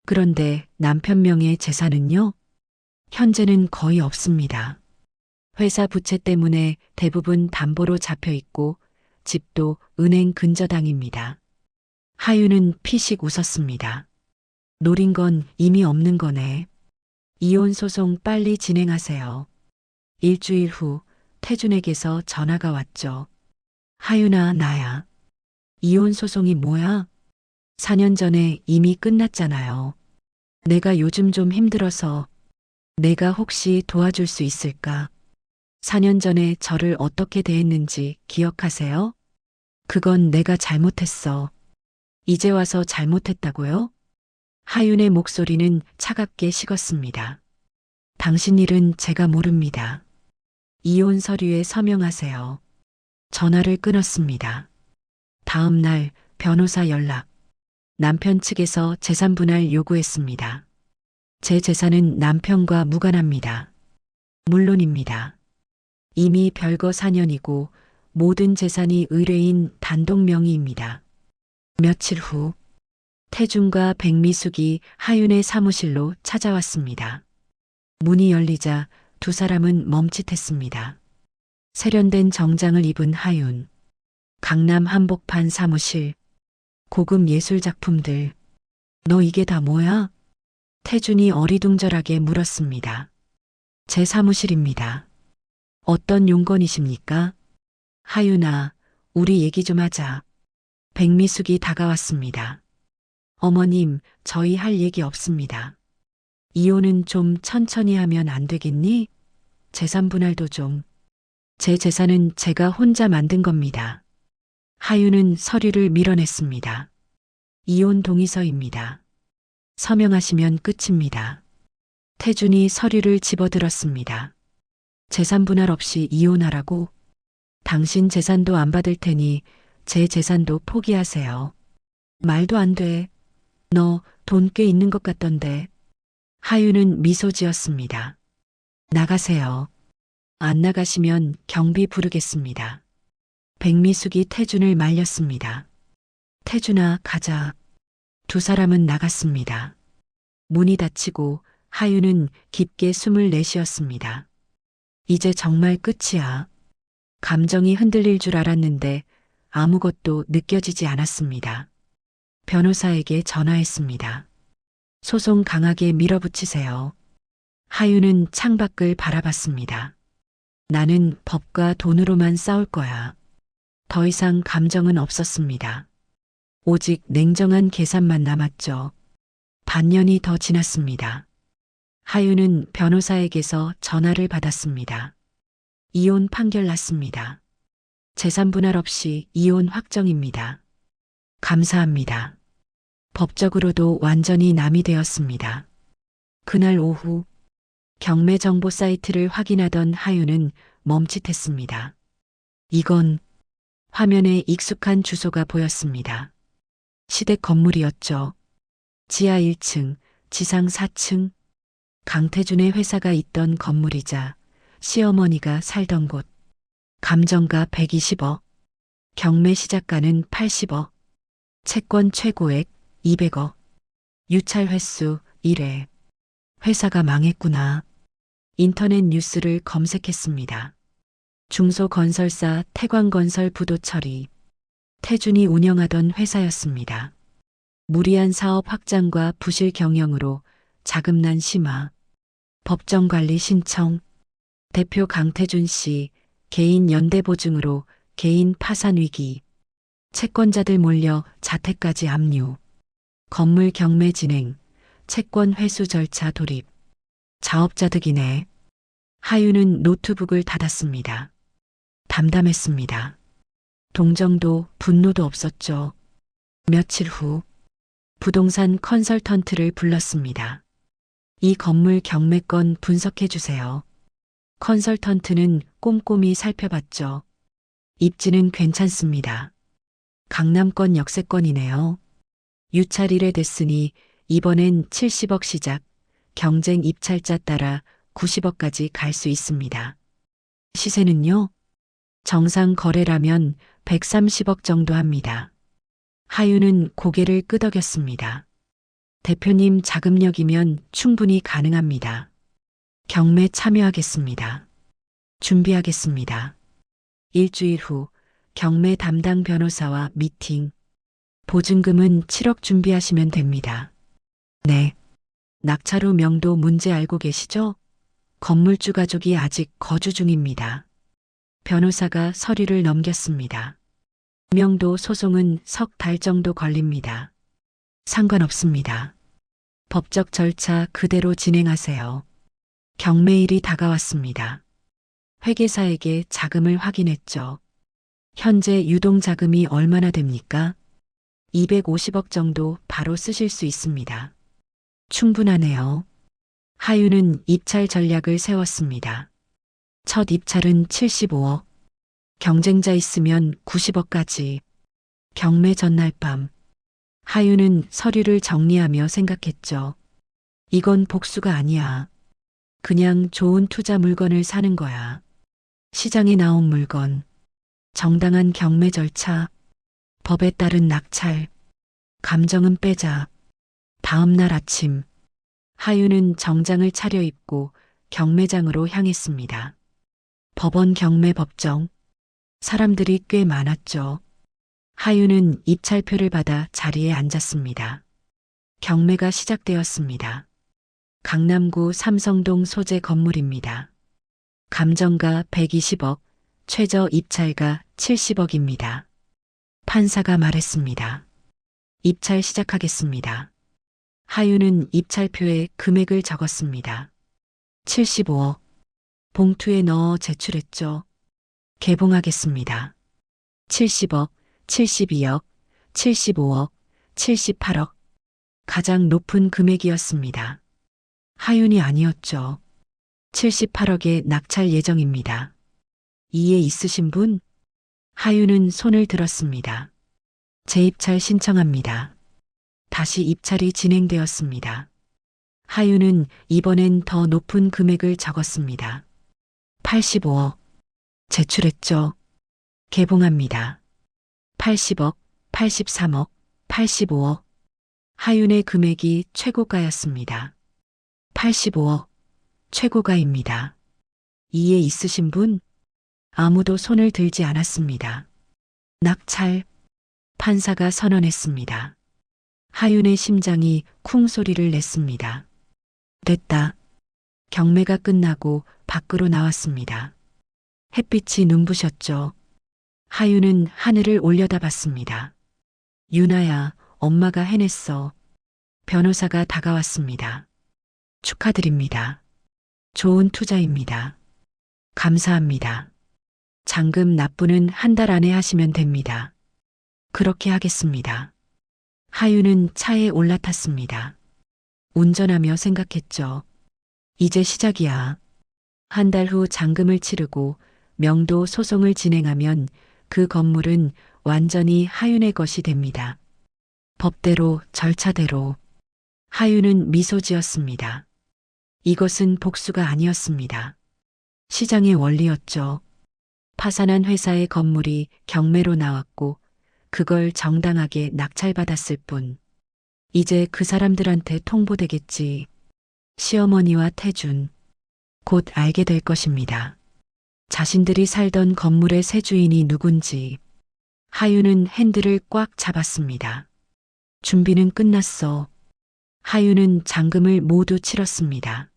그런데 남편 명의 재산은요? 현재는 거의 없습니다. 회사 부채 때문에 대부분 담보로 잡혀 있고 집도 은행 근저당입니다. 하윤은 피식 웃었습니다. 노린 건 이미 없는 거네. 이혼 소송 빨리 진행하세요. 일주일 후 태준에게서 전화가 왔죠. 하윤아, 나야. 이혼 소송이 뭐야? 4년 전에 이미 끝났잖아요. 내가 요즘 좀 힘들어서 내가 혹시 도와줄 수 있을까? 4년 전에 저를 어떻게 대했는지 기억하세요? 그건 내가 잘못했어. 이제 와서 잘못했다고요? 하윤의 목소리는 차갑게 식었습니다. 당신 일은 제가 모릅니다. 이혼 서류에 서명하세요. 전화를 끊었습니다. 다음 날 변호사 연락. 남편 측에서 재산 분할 요구했습니다. 제 재산은 남편과 무관합니다. 물론입니다. 이미 별거 4년이고 모든 재산이 의뢰인 단독 명의입니다. 며칠 후 태준과 백미숙이 하윤의 사무실로 찾아왔습니다. 문이 열리자 두 사람은 멈칫했습니다. 세련된 정장을 입은 하윤, 강남 한복판 사무실, 고급 예술 작품들. 너 이게 다 뭐야? 태준이 어리둥절하게 물었습니다. 제 사무실입니다. 어떤 용건이십니까? 하윤아, 우리 얘기 좀 하자. 백미숙이 다가왔습니다. 어머님, 저희 할 얘기 없습니다. 이혼은 좀 천천히 하면 안 되겠니? 재산 분할도 좀. 제 재산은 제가 혼자 만든 겁니다. 하윤은 서류를 밀어냈습니다. 이혼 동의서입니다. 서명하시면 끝입니다. 태준이 서류를 집어들었습니다. 재산 분할 없이 이혼하라고? 당신 재산도 안 받을 테니 제 재산도 포기하세요. 말도 안 돼. 너 돈 꽤 있는 것 같던데. 하윤은 미소 지었습니다. 나가세요. 안 나가시면 경비 부르겠습니다. 백미숙이 태준을 말렸습니다. 태준아, 가자. 두 사람은 나갔습니다. 문이 닫히고 하윤은 깊게 숨을 내쉬었습니다. 이제 정말 끝이야. 감정이 흔들릴 줄 알았는데 아무것도 느껴지지 않았습니다. 변호사에게 전화했습니다. 소송 강하게 밀어붙이세요. 하윤은 창밖을 바라봤습니다. 나는 법과 돈으로만 싸울 거야. 더 이상 감정은 없었습니다. 오직 냉정한 계산만 남았죠. 반년이 더 지났습니다. 하윤은 변호사에게서 전화를 받았습니다. 이혼 판결 났습니다. 재산 분할 없이 이혼 확정입니다. 감사합니다. 법적으로도 완전히 남이 되었습니다. 그날 오후 경매 정보 사이트를 확인하던 하윤은 멈칫했습니다. 이건 화면에 익숙한 주소가 보였습니다. 시댁 건물이었죠. 지하 1층, 지상 4층. 강태준의 회사가 있던 건물이자 시어머니가 살던 곳. 감정가 120억. 경매 시작가는 80억. 채권 최고액 200억. 유찰 횟수 1회. 회사가 망했구나. 인터넷 뉴스를 검색했습니다. 중소건설사 태광건설 부도 처리. 태준이 운영하던 회사였습니다. 무리한 사업 확장과 부실 경영으로 자금난 심화. 법정관리 신청. 대표 강태준 씨 개인 연대보증으로 개인 파산 위기. 채권자들 몰려 자택까지 압류. 건물 경매 진행. 채권 회수 절차 돌입. 자업자득이네. 하윤은 노트북을 닫았습니다. 담담했습니다. 동정도 분노도 없었죠. 며칠 후 부동산 컨설턴트를 불렀습니다. 이 건물 경매건 분석해 주세요. 컨설턴트는 꼼꼼히 살펴봤죠. 입지는 괜찮습니다. 강남권 역세권이네요. 유찰 1회 됐으니 이번엔 70억 시작, 경쟁 입찰자 따라 90억까지 갈 수 있습니다. 시세는요? 정상 거래라면 130억 정도 합니다. 하윤은 고개를 끄덕였습니다. 대표님 자금력이면 충분히 가능합니다. 경매 참여하겠습니다. 준비하겠습니다. 일주일 후 경매 담당 변호사와 미팅. 보증금은 7억 준비하시면 됩니다. 네. 낙찰 후 명도 문제 알고 계시죠? 건물주 가족이 아직 거주 중입니다. 변호사가 서류를 넘겼습니다. 명도 소송은 석 달 정도 걸립니다. 상관없습니다. 법적 절차 그대로 진행하세요. 경매일이 다가왔습니다. 회계사에게 자금을 확인했죠. 현재 유동자금이 얼마나 됩니까? 250억 정도 바로 쓰실 수 있습니다. 충분하네요. 하유는 입찰 전략을 세웠습니다. 첫 입찰은 75억. 경쟁자 있으면 90억까지. 경매 전날 밤. 하유는 서류를 정리하며 생각했죠. 이건 복수가 아니야. 그냥 좋은 투자 물건을 사는 거야. 시장에 나온 물건. 정당한 경매 절차. 법에 따른 낙찰. 감정은 빼자. 다음 날 아침. 하유는 정장을 차려입고 경매장으로 향했습니다. 법원 경매 법정. 사람들이 꽤 많았죠. 하유는 입찰표를 받아 자리에 앉았습니다. 경매가 시작되었습니다. 강남구 삼성동 소재 건물입니다. 감정가 120억, 최저 입찰가 70억입니다. 판사가 말했습니다. 입찰 시작하겠습니다. 하유는 입찰표에 금액을 적었습니다. 75억. 봉투에 넣어 제출했죠. 개봉하겠습니다. 70억, 72억, 75억, 78억. 가장 높은 금액이었습니다. 하윤이 아니었죠. 78억의 낙찰 예정입니다. 이해 있으신 분? 하윤은 손을 들었습니다. 재입찰 신청합니다. 다시 입찰이 진행되었습니다. 하윤은 이번엔 더 높은 금액을 적었습니다. 85억. 제출했죠. 개봉합니다. 80억, 83억, 85억. 하윤의 금액이 최고가였습니다. 85억. 최고가입니다. 이해 있으신 분? 아무도 손을 들지 않았습니다. 낙찰. 판사가 선언했습니다. 하윤의 심장이 쿵 소리를 냈습니다. 됐다. 경매가 끝나고 밖으로 나왔습니다. 햇빛이 눈부셨죠. 하윤은 하늘을 올려다봤습니다. 유나야, 엄마가 해냈어. 변호사가 다가왔습니다. 축하드립니다. 좋은 투자입니다. 감사합니다. 잔금 납부는 한 달 안에 하시면 됩니다. 그렇게 하겠습니다. 하윤은 차에 올라탔습니다. 운전하며 생각했죠. 이제 시작이야. 한 달 후 잔금을 치르고 명도 소송을 진행하면 그 건물은 완전히 하윤의 것이 됩니다. 법대로 절차대로. 하윤은 미소 지었습니다. 이것은 복수가 아니었습니다. 시장의 원리였죠. 파산한 회사의 건물이 경매로 나왔고 그걸 정당하게 낙찰받았을 뿐. 이제 그 사람들한테 통보되겠지. 시어머니와 태준. 곧 알게 될 것입니다. 자신들이 살던 건물의 새 주인이 누군지. 하윤은 핸들을 꽉 잡았습니다. 준비는 끝났어. 하윤은 잔금을 모두 치렀습니다.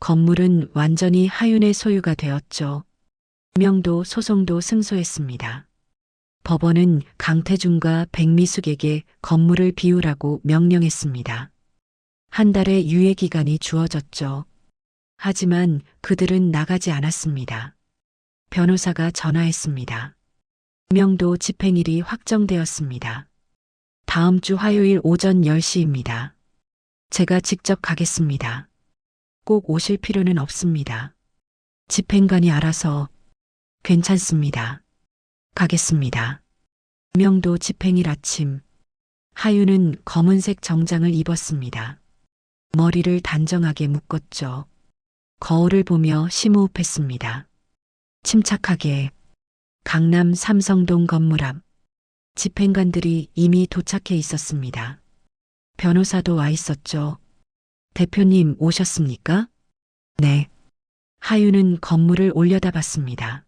건물은 완전히 하윤의 소유가 되었죠. 명도 소송도 승소했습니다. 법원은 강태준과 백미숙에게 건물을 비우라고 명령했습니다. 한 달의 유예 기간이 주어졌죠. 하지만 그들은 나가지 않았습니다. 변호사가 전화했습니다. 명도 집행일이 확정되었습니다. 다음 주 화요일 오전 10시입니다. 제가 직접 가겠습니다. 꼭 오실 필요는 없습니다. 집행관이 알아서. 괜찮습니다. 가겠습니다. 명도 집행일 아침. 하윤은 검은색 정장을 입었습니다. 머리를 단정하게 묶었죠. 거울을 보며 심호흡했습니다. 침착하게. 강남 삼성동 건물 앞. 집행관들이 이미 도착해 있었습니다. 변호사도 와 있었죠. 대표님 오셨습니까? 네. 하윤은 건물을 올려다봤습니다.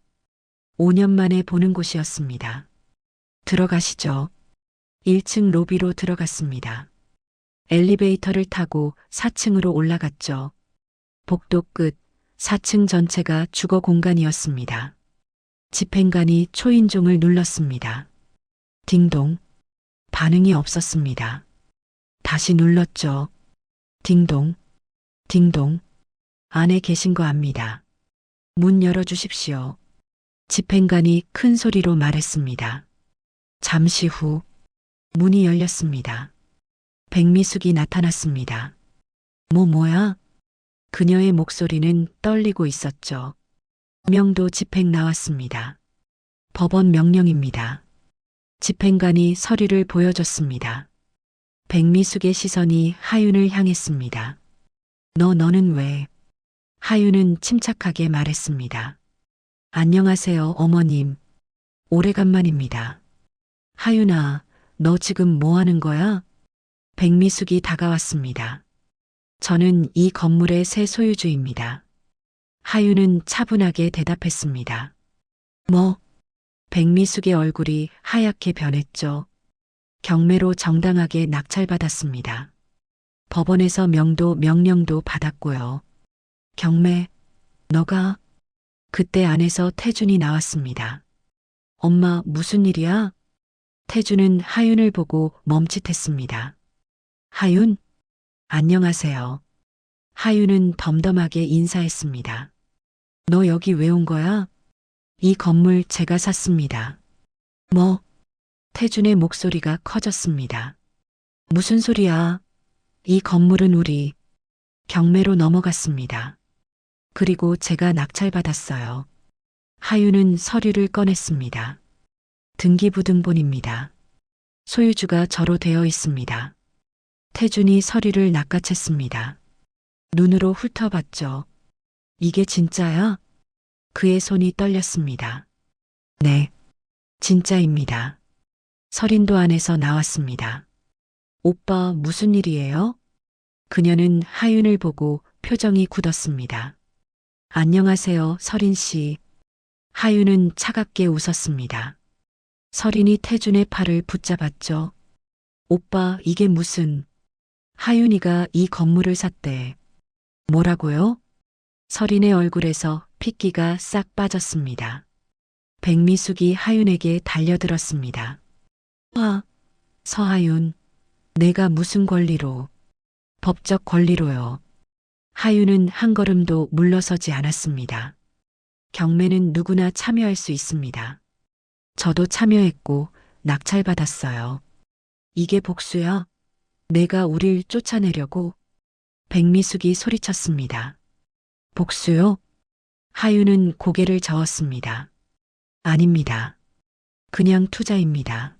5년 만에 보는 곳이었습니다. 들어가시죠. 1층 로비로 들어갔습니다. 엘리베이터를 타고 4층으로 올라갔죠. 복도 끝 4층 전체가 주거 공간이었습니다. 집행관이 초인종을 눌렀습니다. 딩동. 반응이 없었습니다. 다시 눌렀죠. 딩동. 딩동. 안에 계신 거 압니다. 문 열어주십시오. 집행관이 큰 소리로 말했습니다. 잠시 후 문이 열렸습니다. 백미숙이 나타났습니다. 뭐야? 그녀의 목소리는 떨리고 있었죠. 명도 집행 나왔습니다. 법원 명령입니다. 집행관이 서류를 보여줬습니다. 백미숙의 시선이 하윤을 향했습니다. 너는 왜? 하윤은 침착하게 말했습니다. 안녕하세요, 어머님. 오래간만입니다. 하윤아, 너 지금 뭐 하는 거야? 백미숙이 다가왔습니다. 저는 이 건물의 새 소유주입니다. 하윤은 차분하게 대답했습니다. 뭐? 백미숙의 얼굴이 하얗게 변했죠. 경매로 정당하게 낙찰받았습니다. 법원에서 명도 명령도 받았고요. 경매, 너가? 그때 안에서 태준이 나왔습니다. 엄마, 무슨 일이야? 태준은 하윤을 보고 멈칫했습니다. 하윤? 안녕하세요. 하윤은 덤덤하게 인사했습니다. 너 여기 왜 온 거야? 이 건물 제가 샀습니다. 뭐? 태준의 목소리가 커졌습니다. 무슨 소리야? 이 건물은 우리 경매로 넘어갔습니다. 그리고 제가 낙찰받았어요. 하윤은 서류를 꺼냈습니다. 등기부등본입니다. 소유주가 저로 되어 있습니다. 태준이 서류를 낚아챘습니다. 눈으로 훑어봤죠. 이게 진짜야? 그의 손이 떨렸습니다. 네, 진짜입니다. 서린도 안에서 나왔습니다. 오빠, 무슨 일이에요? 그녀는 하윤을 보고 표정이 굳었습니다. 안녕하세요, 서린 씨. 하윤은 차갑게 웃었습니다. 서린이 태준의 팔을 붙잡았죠. 오빠, 이게 무슨... 하윤이가 이 건물을 샀대. 뭐라고요? 서린의 얼굴에서 핏기가 싹 빠졌습니다. 백미숙이 하윤에게 달려들었습니다. 서하윤, 내가 무슨 권리로? 법적 권리로요. 하윤은 한 걸음도 물러서지 않았습니다. 경매는 누구나 참여할 수 있습니다. 저도 참여했고 낙찰받았어요. 이게 복수야? 내가 우릴 쫓아내려고? 백미숙이 소리쳤습니다. 복수요? 하윤은 고개를 저었습니다. 아닙니다. 그냥 투자입니다.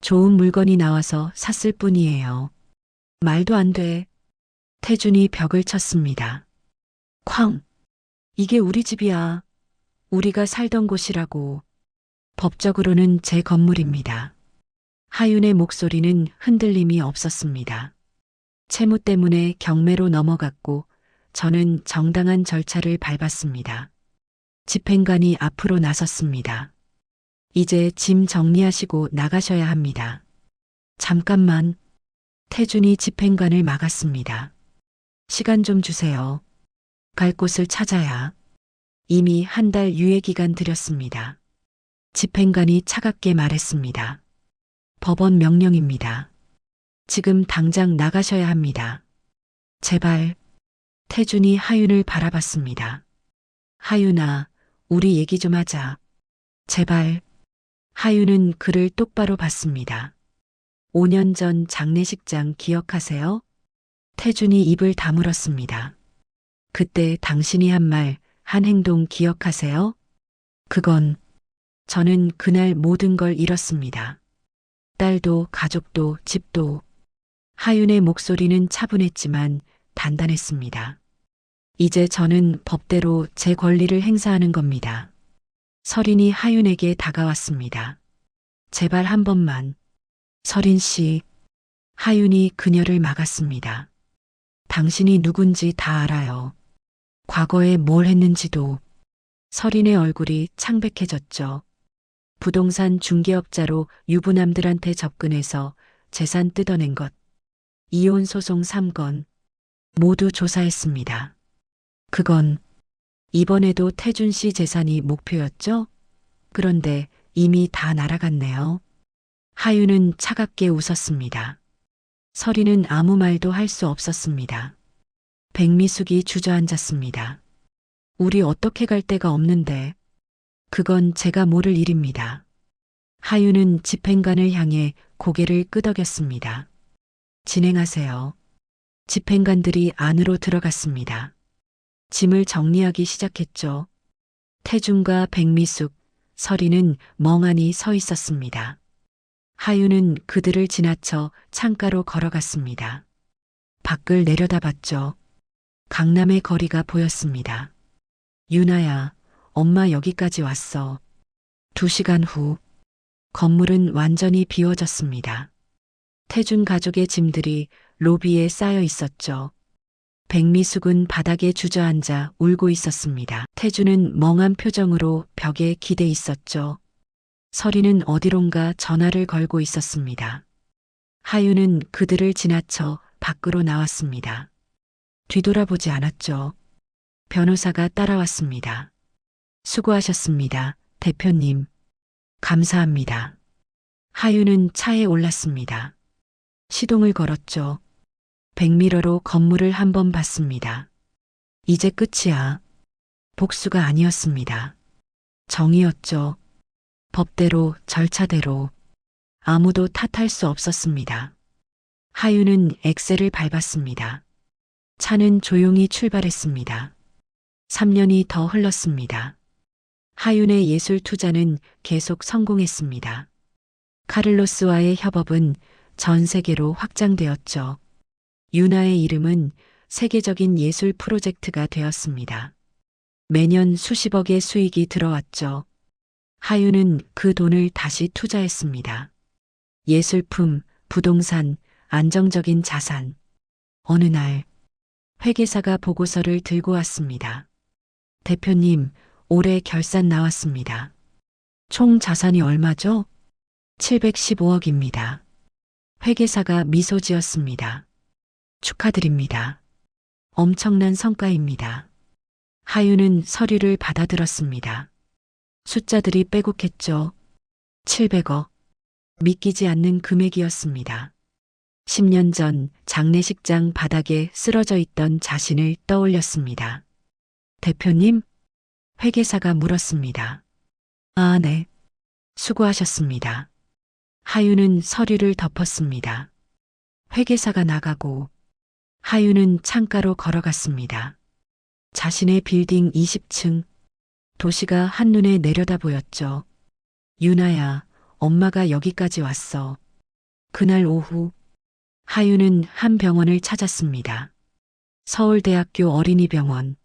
좋은 물건이 나와서 샀을 뿐이에요. 말도 안 돼. 태준이 벽을 쳤습니다. 쾅! 이게 우리 집이야. 우리가 살던 곳이라고. 법적으로는 제 건물입니다. 하윤의 목소리는 흔들림이 없었습니다. 채무 때문에 경매로 넘어갔고 저는 정당한 절차를 밟았습니다. 집행관이 앞으로 나섰습니다. 이제 짐 정리하시고 나가셔야 합니다. 잠깐만. 태준이 집행관을 막았습니다. 시간 좀 주세요. 갈 곳을 찾아야. 이미 한 달 유예기간 드렸습니다. 집행관이 차갑게 말했습니다. 법원 명령입니다. 지금 당장 나가셔야 합니다. 제발. 태준이 하윤을 바라봤습니다. 하윤아, 우리 얘기 좀 하자. 제발. 하윤은 그를 똑바로 봤습니다. 5년 전 장례식장 기억하세요? 태준이 입을 다물었습니다. 그때 당신이 한 말, 한 행동 기억하세요? 그건 저는 그날 모든 걸 잃었습니다. 딸도 가족도 집도. 하윤의 목소리는 차분했지만 단단했습니다. 이제 저는 법대로 제 권리를 행사하는 겁니다. 서린이 하윤에게 다가왔습니다. 제발 한 번만. 서린 씨. 하윤이 그녀를 막았습니다. 당신이 누군지 다 알아요. 과거에 뭘 했는지도. 서린의 얼굴이 창백해졌죠. 부동산 중개업자로 유부남들한테 접근해서 재산 뜯어낸 것, 이혼 소송 3건 모두 조사했습니다. 그건 이번에도 태준 씨 재산이 목표였죠? 그런데 이미 다 날아갔네요. 하윤은 차갑게 웃었습니다. 서리는 아무 말도 할 수 없었습니다. 백미숙이 주저앉았습니다. 우리 어떻게 갈 데가 없는데. 그건 제가 모를 일입니다. 하윤은 집행관을 향해 고개를 끄덕였습니다. 진행하세요. 집행관들이 안으로 들어갔습니다. 짐을 정리하기 시작했죠. 태준과 백미숙, 서리는 멍하니 서 있었습니다. 하윤은 그들을 지나쳐 창가로 걸어갔습니다. 밖을 내려다봤죠. 강남의 거리가 보였습니다. 유나야, 엄마 여기까지 왔어. 2시간 후, 건물은 완전히 비워졌습니다. 태준 가족의 짐들이 로비에 쌓여 있었죠. 백미숙은 바닥에 주저앉아 울고 있었습니다. 태준은 멍한 표정으로 벽에 기대 있었죠. 서리는 어디론가 전화를 걸고 있었습니다. 하윤은 그들을 지나쳐 밖으로 나왔습니다. 뒤돌아보지 않았죠. 변호사가 따라왔습니다. 수고하셨습니다, 대표님. 감사합니다. 하윤은 차에 올랐습니다. 시동을 걸었죠. 백미러로 건물을 한번 봤습니다. 이제 끝이야. 복수가 아니었습니다. 정의였죠. 법대로, 절차대로. 아무도 탓할 수 없었습니다. 하윤은 엑셀을 밟았습니다. 차는 조용히 출발했습니다. 3년이 더 흘렀습니다. 하윤의 예술 투자는 계속 성공했습니다. 카를로스와의 협업은 전 세계로 확장되었죠. 유나의 이름은 세계적인 예술 프로젝트가 되었습니다. 매년 수십억의 수익이 들어왔죠. 하윤은 그 돈을 다시 투자했습니다. 예술품, 부동산, 안정적인 자산. 어느 날 회계사가 보고서를 들고 왔습니다. 대표님, 올해 결산 나왔습니다. 총 자산이 얼마죠? 715억입니다. 회계사가 미소 지었습니다. 축하드립니다. 엄청난 성과입니다. 하윤은 서류를 받아들었습니다. 숫자들이 빼곡했죠. 700억. 믿기지 않는 금액이었습니다. 10년 전 장례식장 바닥에 쓰러져 있던 자신을 떠올렸습니다. 대표님? 회계사가 물었습니다. 아, 네. 수고하셨습니다. 하윤은 서류를 덮었습니다. 회계사가 나가고 하윤은 창가로 걸어갔습니다. 자신의 빌딩 20층. 도시가 한눈에 내려다 보였죠. 유나야, 엄마가 여기까지 왔어. 그날 오후 하윤은 한 병원을 찾았습니다. 서울대학교 어린이병원.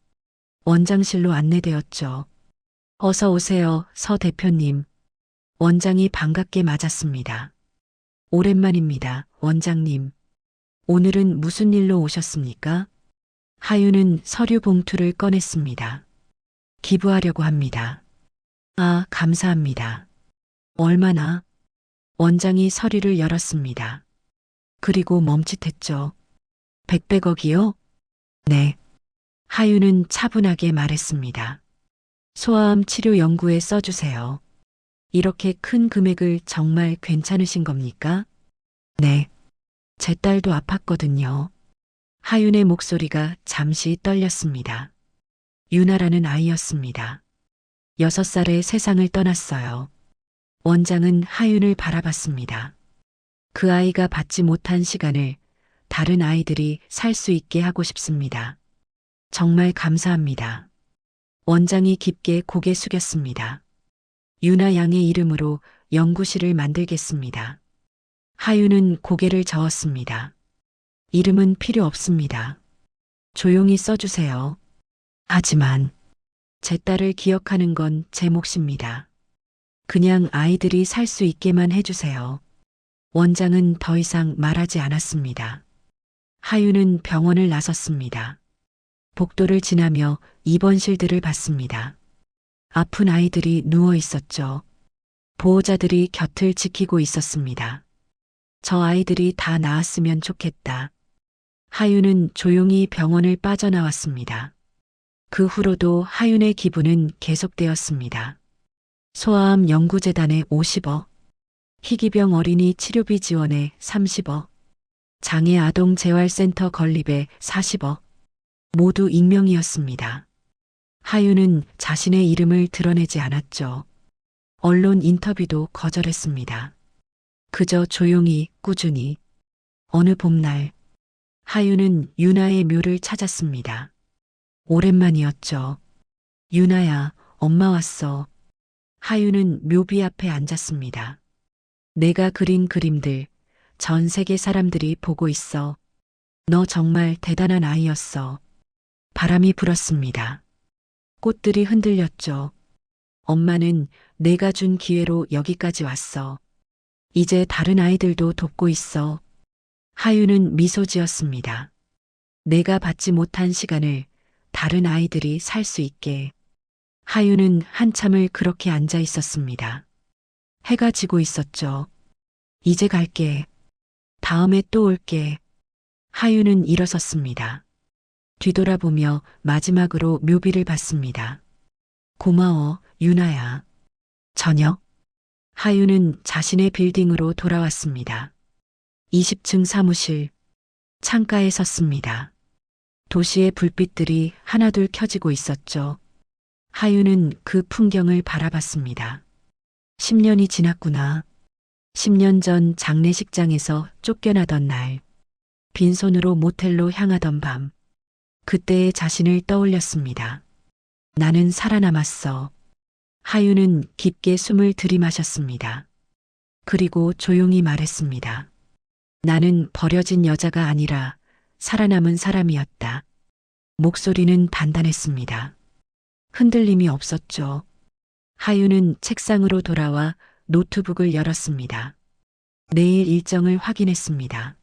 원장실로 안내되었죠. 어서 오세요, 서 대표님. 원장이 반갑게 맞았습니다. 오랜만입니다, 원장님. 오늘은 무슨 일로 오셨습니까? 하윤은 서류 봉투를 꺼냈습니다. 기부하려고 합니다. 아, 감사합니다. 얼마나? 원장이 서류를 열었습니다. 그리고 멈칫했죠. 100억이요? 네. 하윤은 차분하게 말했습니다. 소아암 치료 연구에 써주세요. 이렇게 큰 금액을 정말 괜찮으신 겁니까? 네. 제 딸도 아팠거든요. 하윤의 목소리가 잠시 떨렸습니다. 유나라는 아이였습니다. 6살에 세상을 떠났어요. 원장은 하윤을 바라봤습니다. 그 아이가 받지 못한 시간을 다른 아이들이 살 수 있게 하고 싶습니다. 정말 감사합니다. 원장이 깊게 고개 숙였습니다. 유나 양의 이름으로 연구실을 만들겠습니다. 하윤은 고개를 저었습니다. 이름은 필요 없습니다. 조용히 써주세요. 하지만 제 딸을 기억하는 건 제 몫입니다. 그냥 아이들이 살 수 있게만 해주세요. 원장은 더 이상 말하지 않았습니다. 하윤은 병원을 나섰습니다. 복도를 지나며 입원실들을 봤습니다. 아픈 아이들이 누워 있었죠. 보호자들이 곁을 지키고 있었습니다. 저 아이들이 다 나았으면 좋겠다. 하윤은 조용히 병원을 빠져나왔습니다. 그 후로도 하윤의 기부는 계속되었습니다. 소아암 연구재단에 50억, 희귀병 어린이 치료비 지원에 30억, 장애 아동 재활센터 건립에 40억, 모두 익명이었습니다. 하윤은 자신의 이름을 드러내지 않았죠. 언론 인터뷰도 거절했습니다. 그저 조용히 꾸준히. 어느 봄날 하윤은 유나의 묘를 찾았습니다. 오랜만이었죠. 유나야, 엄마 왔어. 하윤은 묘비 앞에 앉았습니다. 내가 그린 그림들, 전 세계 사람들이 보고 있어. 너 정말 대단한 아이였어. 바람이 불었습니다. 꽃들이 흔들렸죠. 엄마는 내가 준 기회로 여기까지 왔어. 이제 다른 아이들도 돕고 있어. 하윤은 미소 지었습니다. 내가 받지 못한 시간을 다른 아이들이 살 수 있게. 하윤은 한참을 그렇게 앉아 있었습니다. 해가 지고 있었죠. 이제 갈게. 다음에 또 올게. 하윤은 일어섰습니다. 뒤돌아보며 마지막으로 묘비를 봤습니다. 고마워, 유나야. 저녁. 하윤은 자신의 빌딩으로 돌아왔습니다. 20층 사무실. 창가에 섰습니다. 도시의 불빛들이 하나둘 켜지고 있었죠. 하윤은 그 풍경을 바라봤습니다. 10년이 지났구나. 10년 전 장례식장에서 쫓겨나던 날, 빈손으로 모텔로 향하던 밤, 그때의 자신을 떠올렸습니다. 나는 살아남았어. 하윤은 깊게 숨을 들이마셨습니다. 그리고 조용히 말했습니다. 나는 버려진 여자가 아니라 살아남은 사람이었다. 목소리는 단단했습니다. 흔들림이 없었죠. 하윤은 책상으로 돌아와 노트북을 열었습니다. 내일 일정을 확인했습니다.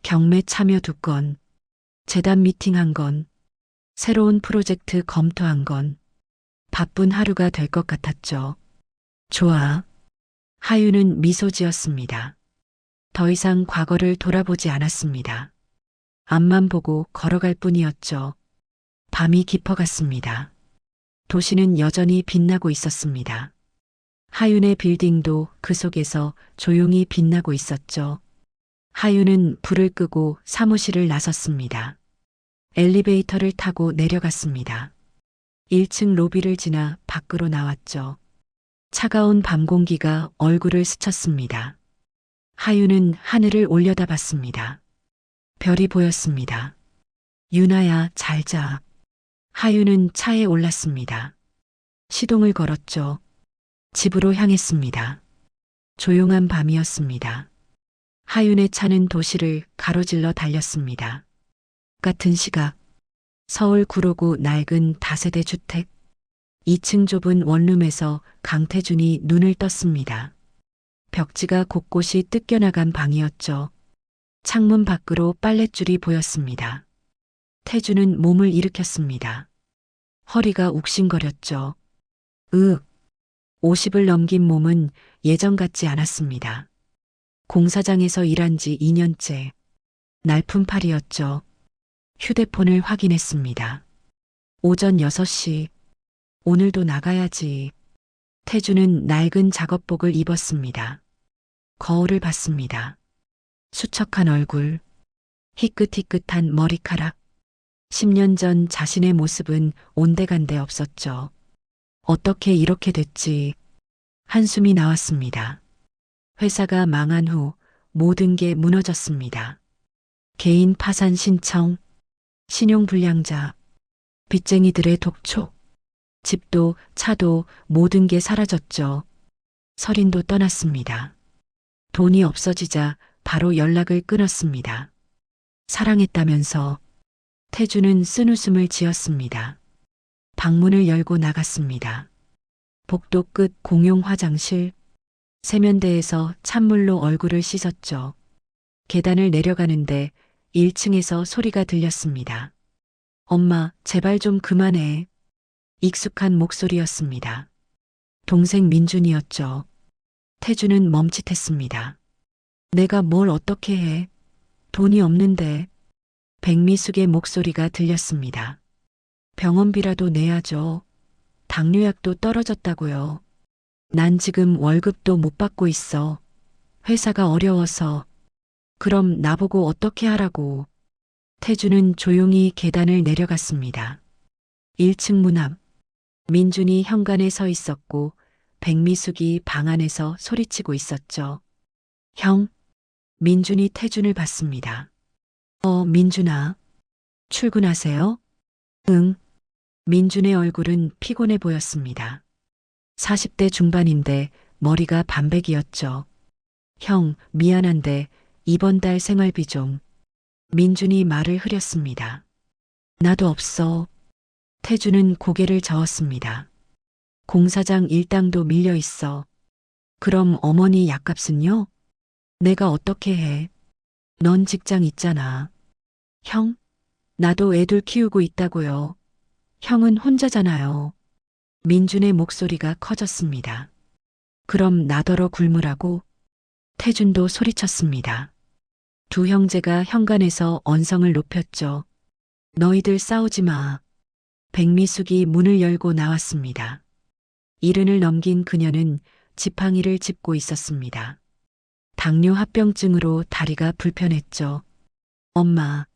경매 참여 2건, 재단 미팅 1건, 새로운 프로젝트 검토 1건, 바쁜 하루가 될 것 같았죠. 좋아. 하윤은 미소 지었습니다. 더 이상 과거를 돌아보지 않았습니다. 앞만 보고 걸어갈 뿐이었죠. 밤이 깊어갔습니다. 도시는 여전히 빛나고 있었습니다. 하윤의 빌딩도 그 속에서 조용히 빛나고 있었죠. 하윤은 불을 끄고 사무실을 나섰습니다. 엘리베이터를 타고 내려갔습니다. 1층 로비를 지나 밖으로 나왔죠. 차가운 밤 공기가 얼굴을 스쳤습니다. 하윤은 하늘을 올려다봤습니다. 별이 보였습니다. 유나야, 잘 자. 하윤은 차에 올랐습니다. 시동을 걸었죠. 집으로 향했습니다. 조용한 밤이었습니다. 하윤의 차는 도시를 가로질러 달렸습니다. 같은 시각, 서울 구로구 낡은 다세대 주택, 2층 좁은 원룸에서 강태준이 눈을 떴습니다. 벽지가 곳곳이 뜯겨나간 방이었죠. 창문 밖으로 빨랫줄이 보였습니다. 태준은 몸을 일으켰습니다. 허리가 욱신거렸죠. 50을 넘긴 몸은 예전 같지 않았습니다. 공사장에서 일한 지 2년째. 날품 팔이었죠. 휴대폰을 확인했습니다. 오전 6시. 오늘도 나가야지. 태준은 낡은 작업복을 입었습니다. 거울을 봤습니다. 수척한 얼굴, 희끗희끗한 머리카락. 10년 전 자신의 모습은 온데간데 없었죠. 어떻게 이렇게 됐지? 한숨이 나왔습니다. 회사가 망한 후 모든 게 무너졌습니다. 개인 파산 신청, 신용불량자, 빚쟁이들의 독촉, 집도 차도 모든 게 사라졌죠. 설인도 떠났습니다. 돈이 없어지자 바로 연락을 끊었습니다. 사랑했다면서. 태준은 쓴웃음을 지었습니다. 방문을 열고 나갔습니다. 복도 끝 공용 화장실, 세면대에서 찬물로 얼굴을 씻었죠. 계단을 내려가는데 1층에서 소리가 들렸습니다. 엄마, 제발 좀 그만해. 익숙한 목소리였습니다. 동생 민준이었죠. 태주는 멈칫했습니다. 내가 뭘 어떻게 해? 돈이 없는데. 백미숙의 목소리가 들렸습니다. 병원비라도 내야죠. 당뇨약도 떨어졌다고요. 난 지금 월급도 못 받고 있어. 회사가 어려워서. 그럼 나보고 어떻게 하라고. 태주는 조용히 계단을 내려갔습니다. 1층 문 앞. 민준이 현관에 서 있었고 백미숙이 방 안에서 소리치고 있었죠. 형. 민준이 태준을 봤습니다. 민준아. 출근하세요? 응. 민준의 얼굴은 피곤해 보였습니다. 40대 중반인데 머리가 반백이었죠. 형, 미안한데 이번 달 생활비 좀. 민준이 말을 흐렸습니다. 나도 없어. 태주는 고개를 저었습니다. 공사장 일당도 밀려 있어. 그럼 어머니 약값은요? 내가 어떻게 해? 넌 직장 있잖아. 형? 나도 애들 키우고 있다고요. 형은 혼자잖아요. 민준의 목소리가 커졌습니다. 그럼 나더러 굶으라고? 태준도 소리쳤습니다. 두 형제가 현관에서 언성을 높였죠. 너희들 싸우지 마. 백미숙이 문을 열고 나왔습니다. 이른을 넘긴 그녀는 지팡이를 짚고 있었습니다. 당뇨 합병증으로 다리가 불편했죠. 엄마.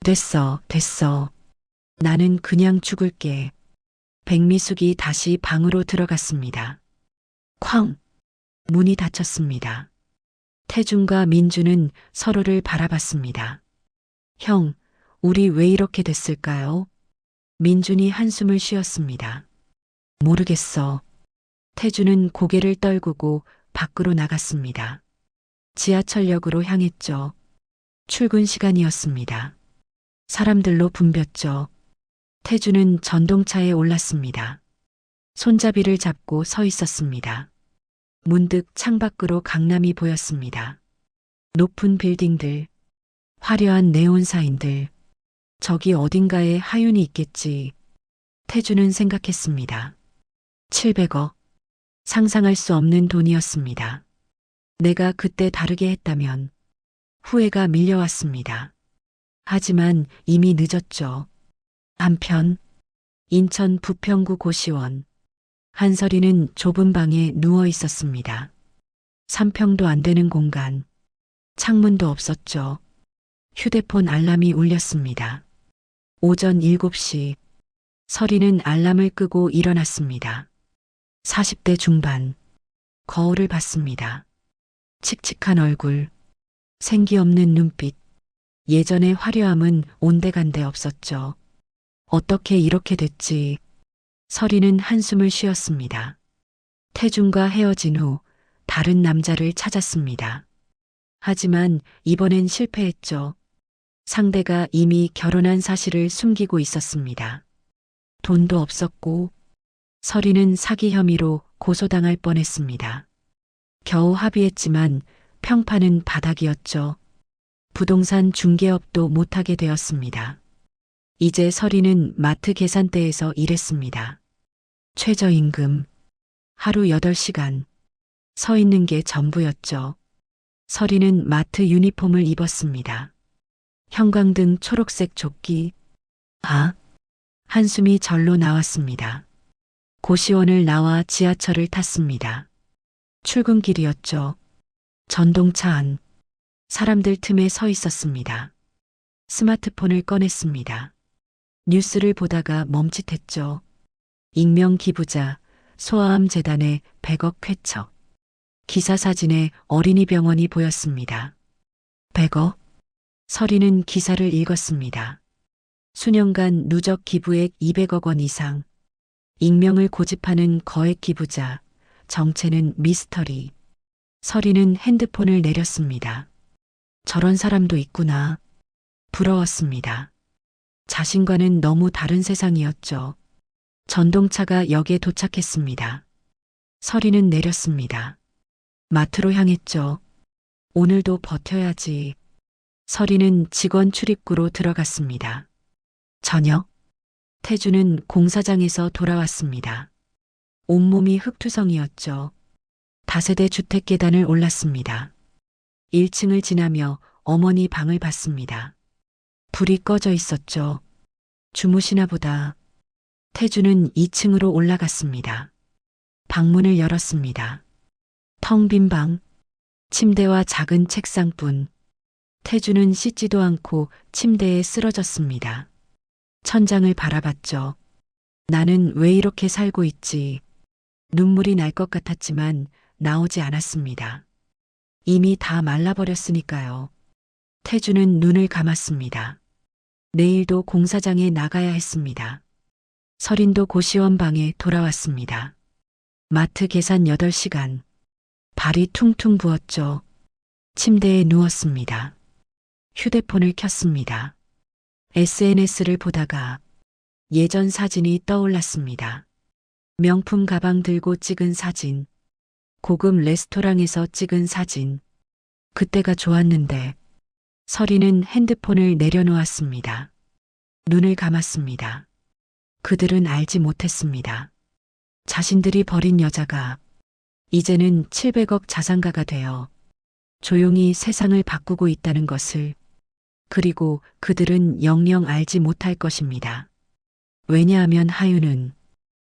됐어. 나는 그냥 죽을게. 백미숙이 다시 방으로 들어갔습니다. 쾅! 문이 닫혔습니다. 태준과 민주는 서로를 바라봤습니다. 형, 우리 왜 이렇게 됐을까요? 민준이 한숨을 쉬었습니다. 모르겠어. 태준은 고개를 떨구고 밖으로 나갔습니다. 지하철역으로 향했죠. 출근 시간이었습니다. 사람들로 붐볐죠. 태준은 전동차에 올랐습니다. 손잡이를 잡고 서 있었습니다. 문득 창밖으로 강남이 보였습니다. 높은 빌딩들, 화려한 네온사인들, 저기 어딘가에 하윤이 있겠지. 태준은 생각했습니다. 700억. 상상할 수 없는 돈이었습니다. 내가 그때 다르게 했다면 후회가 밀려왔습니다. 하지만 이미 늦었죠. 한편 인천 부평구 고시원. 한설이는 좁은 방에 누워 있었습니다. 3평도 안 되는 공간. 창문도 없었죠. 휴대폰 알람이 울렸습니다. 오전 7시. 설이는 알람을 끄고 일어났습니다. 40대 중반. 거울을 봤습니다. 칙칙한 얼굴. 생기 없는 눈빛. 예전의 화려함은 온데간데 없었죠. 어떻게 이렇게 됐지? 설이는 한숨을 쉬었습니다. 태준과 헤어진 후 다른 남자를 찾았습니다. 하지만 이번엔 실패했죠. 상대가 이미 결혼한 사실을 숨기고 있었습니다. 돈도 없었고 설이는 사기 혐의로 고소당할 뻔했습니다. 겨우 합의했지만 평판은 바닥이었죠. 부동산 중개업도 못하게 되었습니다. 이제 설이는 마트 계산대에서 일했습니다. 최저임금, 하루 8시간, 서 있는 게 전부였죠. 설이는 마트 유니폼을 입었습니다. 형광등 초록색 조끼, 한숨이 절로 나왔습니다. 고시원을 나와 지하철을 탔습니다. 출근길이었죠. 전동차 안, 사람들 틈에 서 있었습니다. 스마트폰을 꺼냈습니다. 뉴스를 보다가 멈칫했죠. 익명 기부자, 소아암 재단의 100억 쾌척. 기사 사진에 어린이 병원이 보였습니다. 100억? 설이는 기사를 읽었습니다. 수년간 누적 기부액 200억 원 이상. 익명을 고집하는 거액 기부자. 정체는 미스터리. 설이는 핸드폰을 내렸습니다. 저런 사람도 있구나. 부러웠습니다. 자신과는 너무 다른 세상이었죠. 전동차가 역에 도착했습니다. 설이는 내렸습니다. 마트로 향했죠. 오늘도 버텨야지. 설이는 직원 출입구로 들어갔습니다. 저녁. 태주는 공사장에서 돌아왔습니다. 온몸이 흙투성이었죠. 다세대 주택 계단을 올랐습니다. 1층을 지나며 어머니 방을 봤습니다. 불이 꺼져 있었죠. 주무시나 보다. 태주는 2층으로 올라갔습니다. 방문을 열었습니다. 텅 빈 방, 침대와 작은 책상뿐. 태주는 씻지도 않고 침대에 쓰러졌습니다. 천장을 바라봤죠. 나는 왜 이렇게 살고 있지? 눈물이 날 것 같았지만 나오지 않았습니다. 이미 다 말라버렸으니까요. 태주는 눈을 감았습니다. 내일도 공사장에 나가야 했습니다. 설인도 고시원 방에 돌아왔습니다. 마트 계산 8시간. 발이 퉁퉁 부었죠. 침대에 누웠습니다. 휴대폰을 켰습니다. SNS를 보다가 예전 사진이 떠올랐습니다. 명품 가방 들고 찍은 사진. 고급 레스토랑에서 찍은 사진. 그때가 좋았는데. 설이는 핸드폰을 내려놓았습니다. 눈을 감았습니다. 그들은 알지 못했습니다. 자신들이 버린 여자가 이제는 700억 자산가가 되어 조용히 세상을 바꾸고 있다는 것을, 그리고 그들은 영영 알지 못할 것입니다. 왜냐하면 하윤은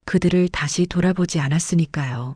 그들을 다시 돌아보지 않았으니까요.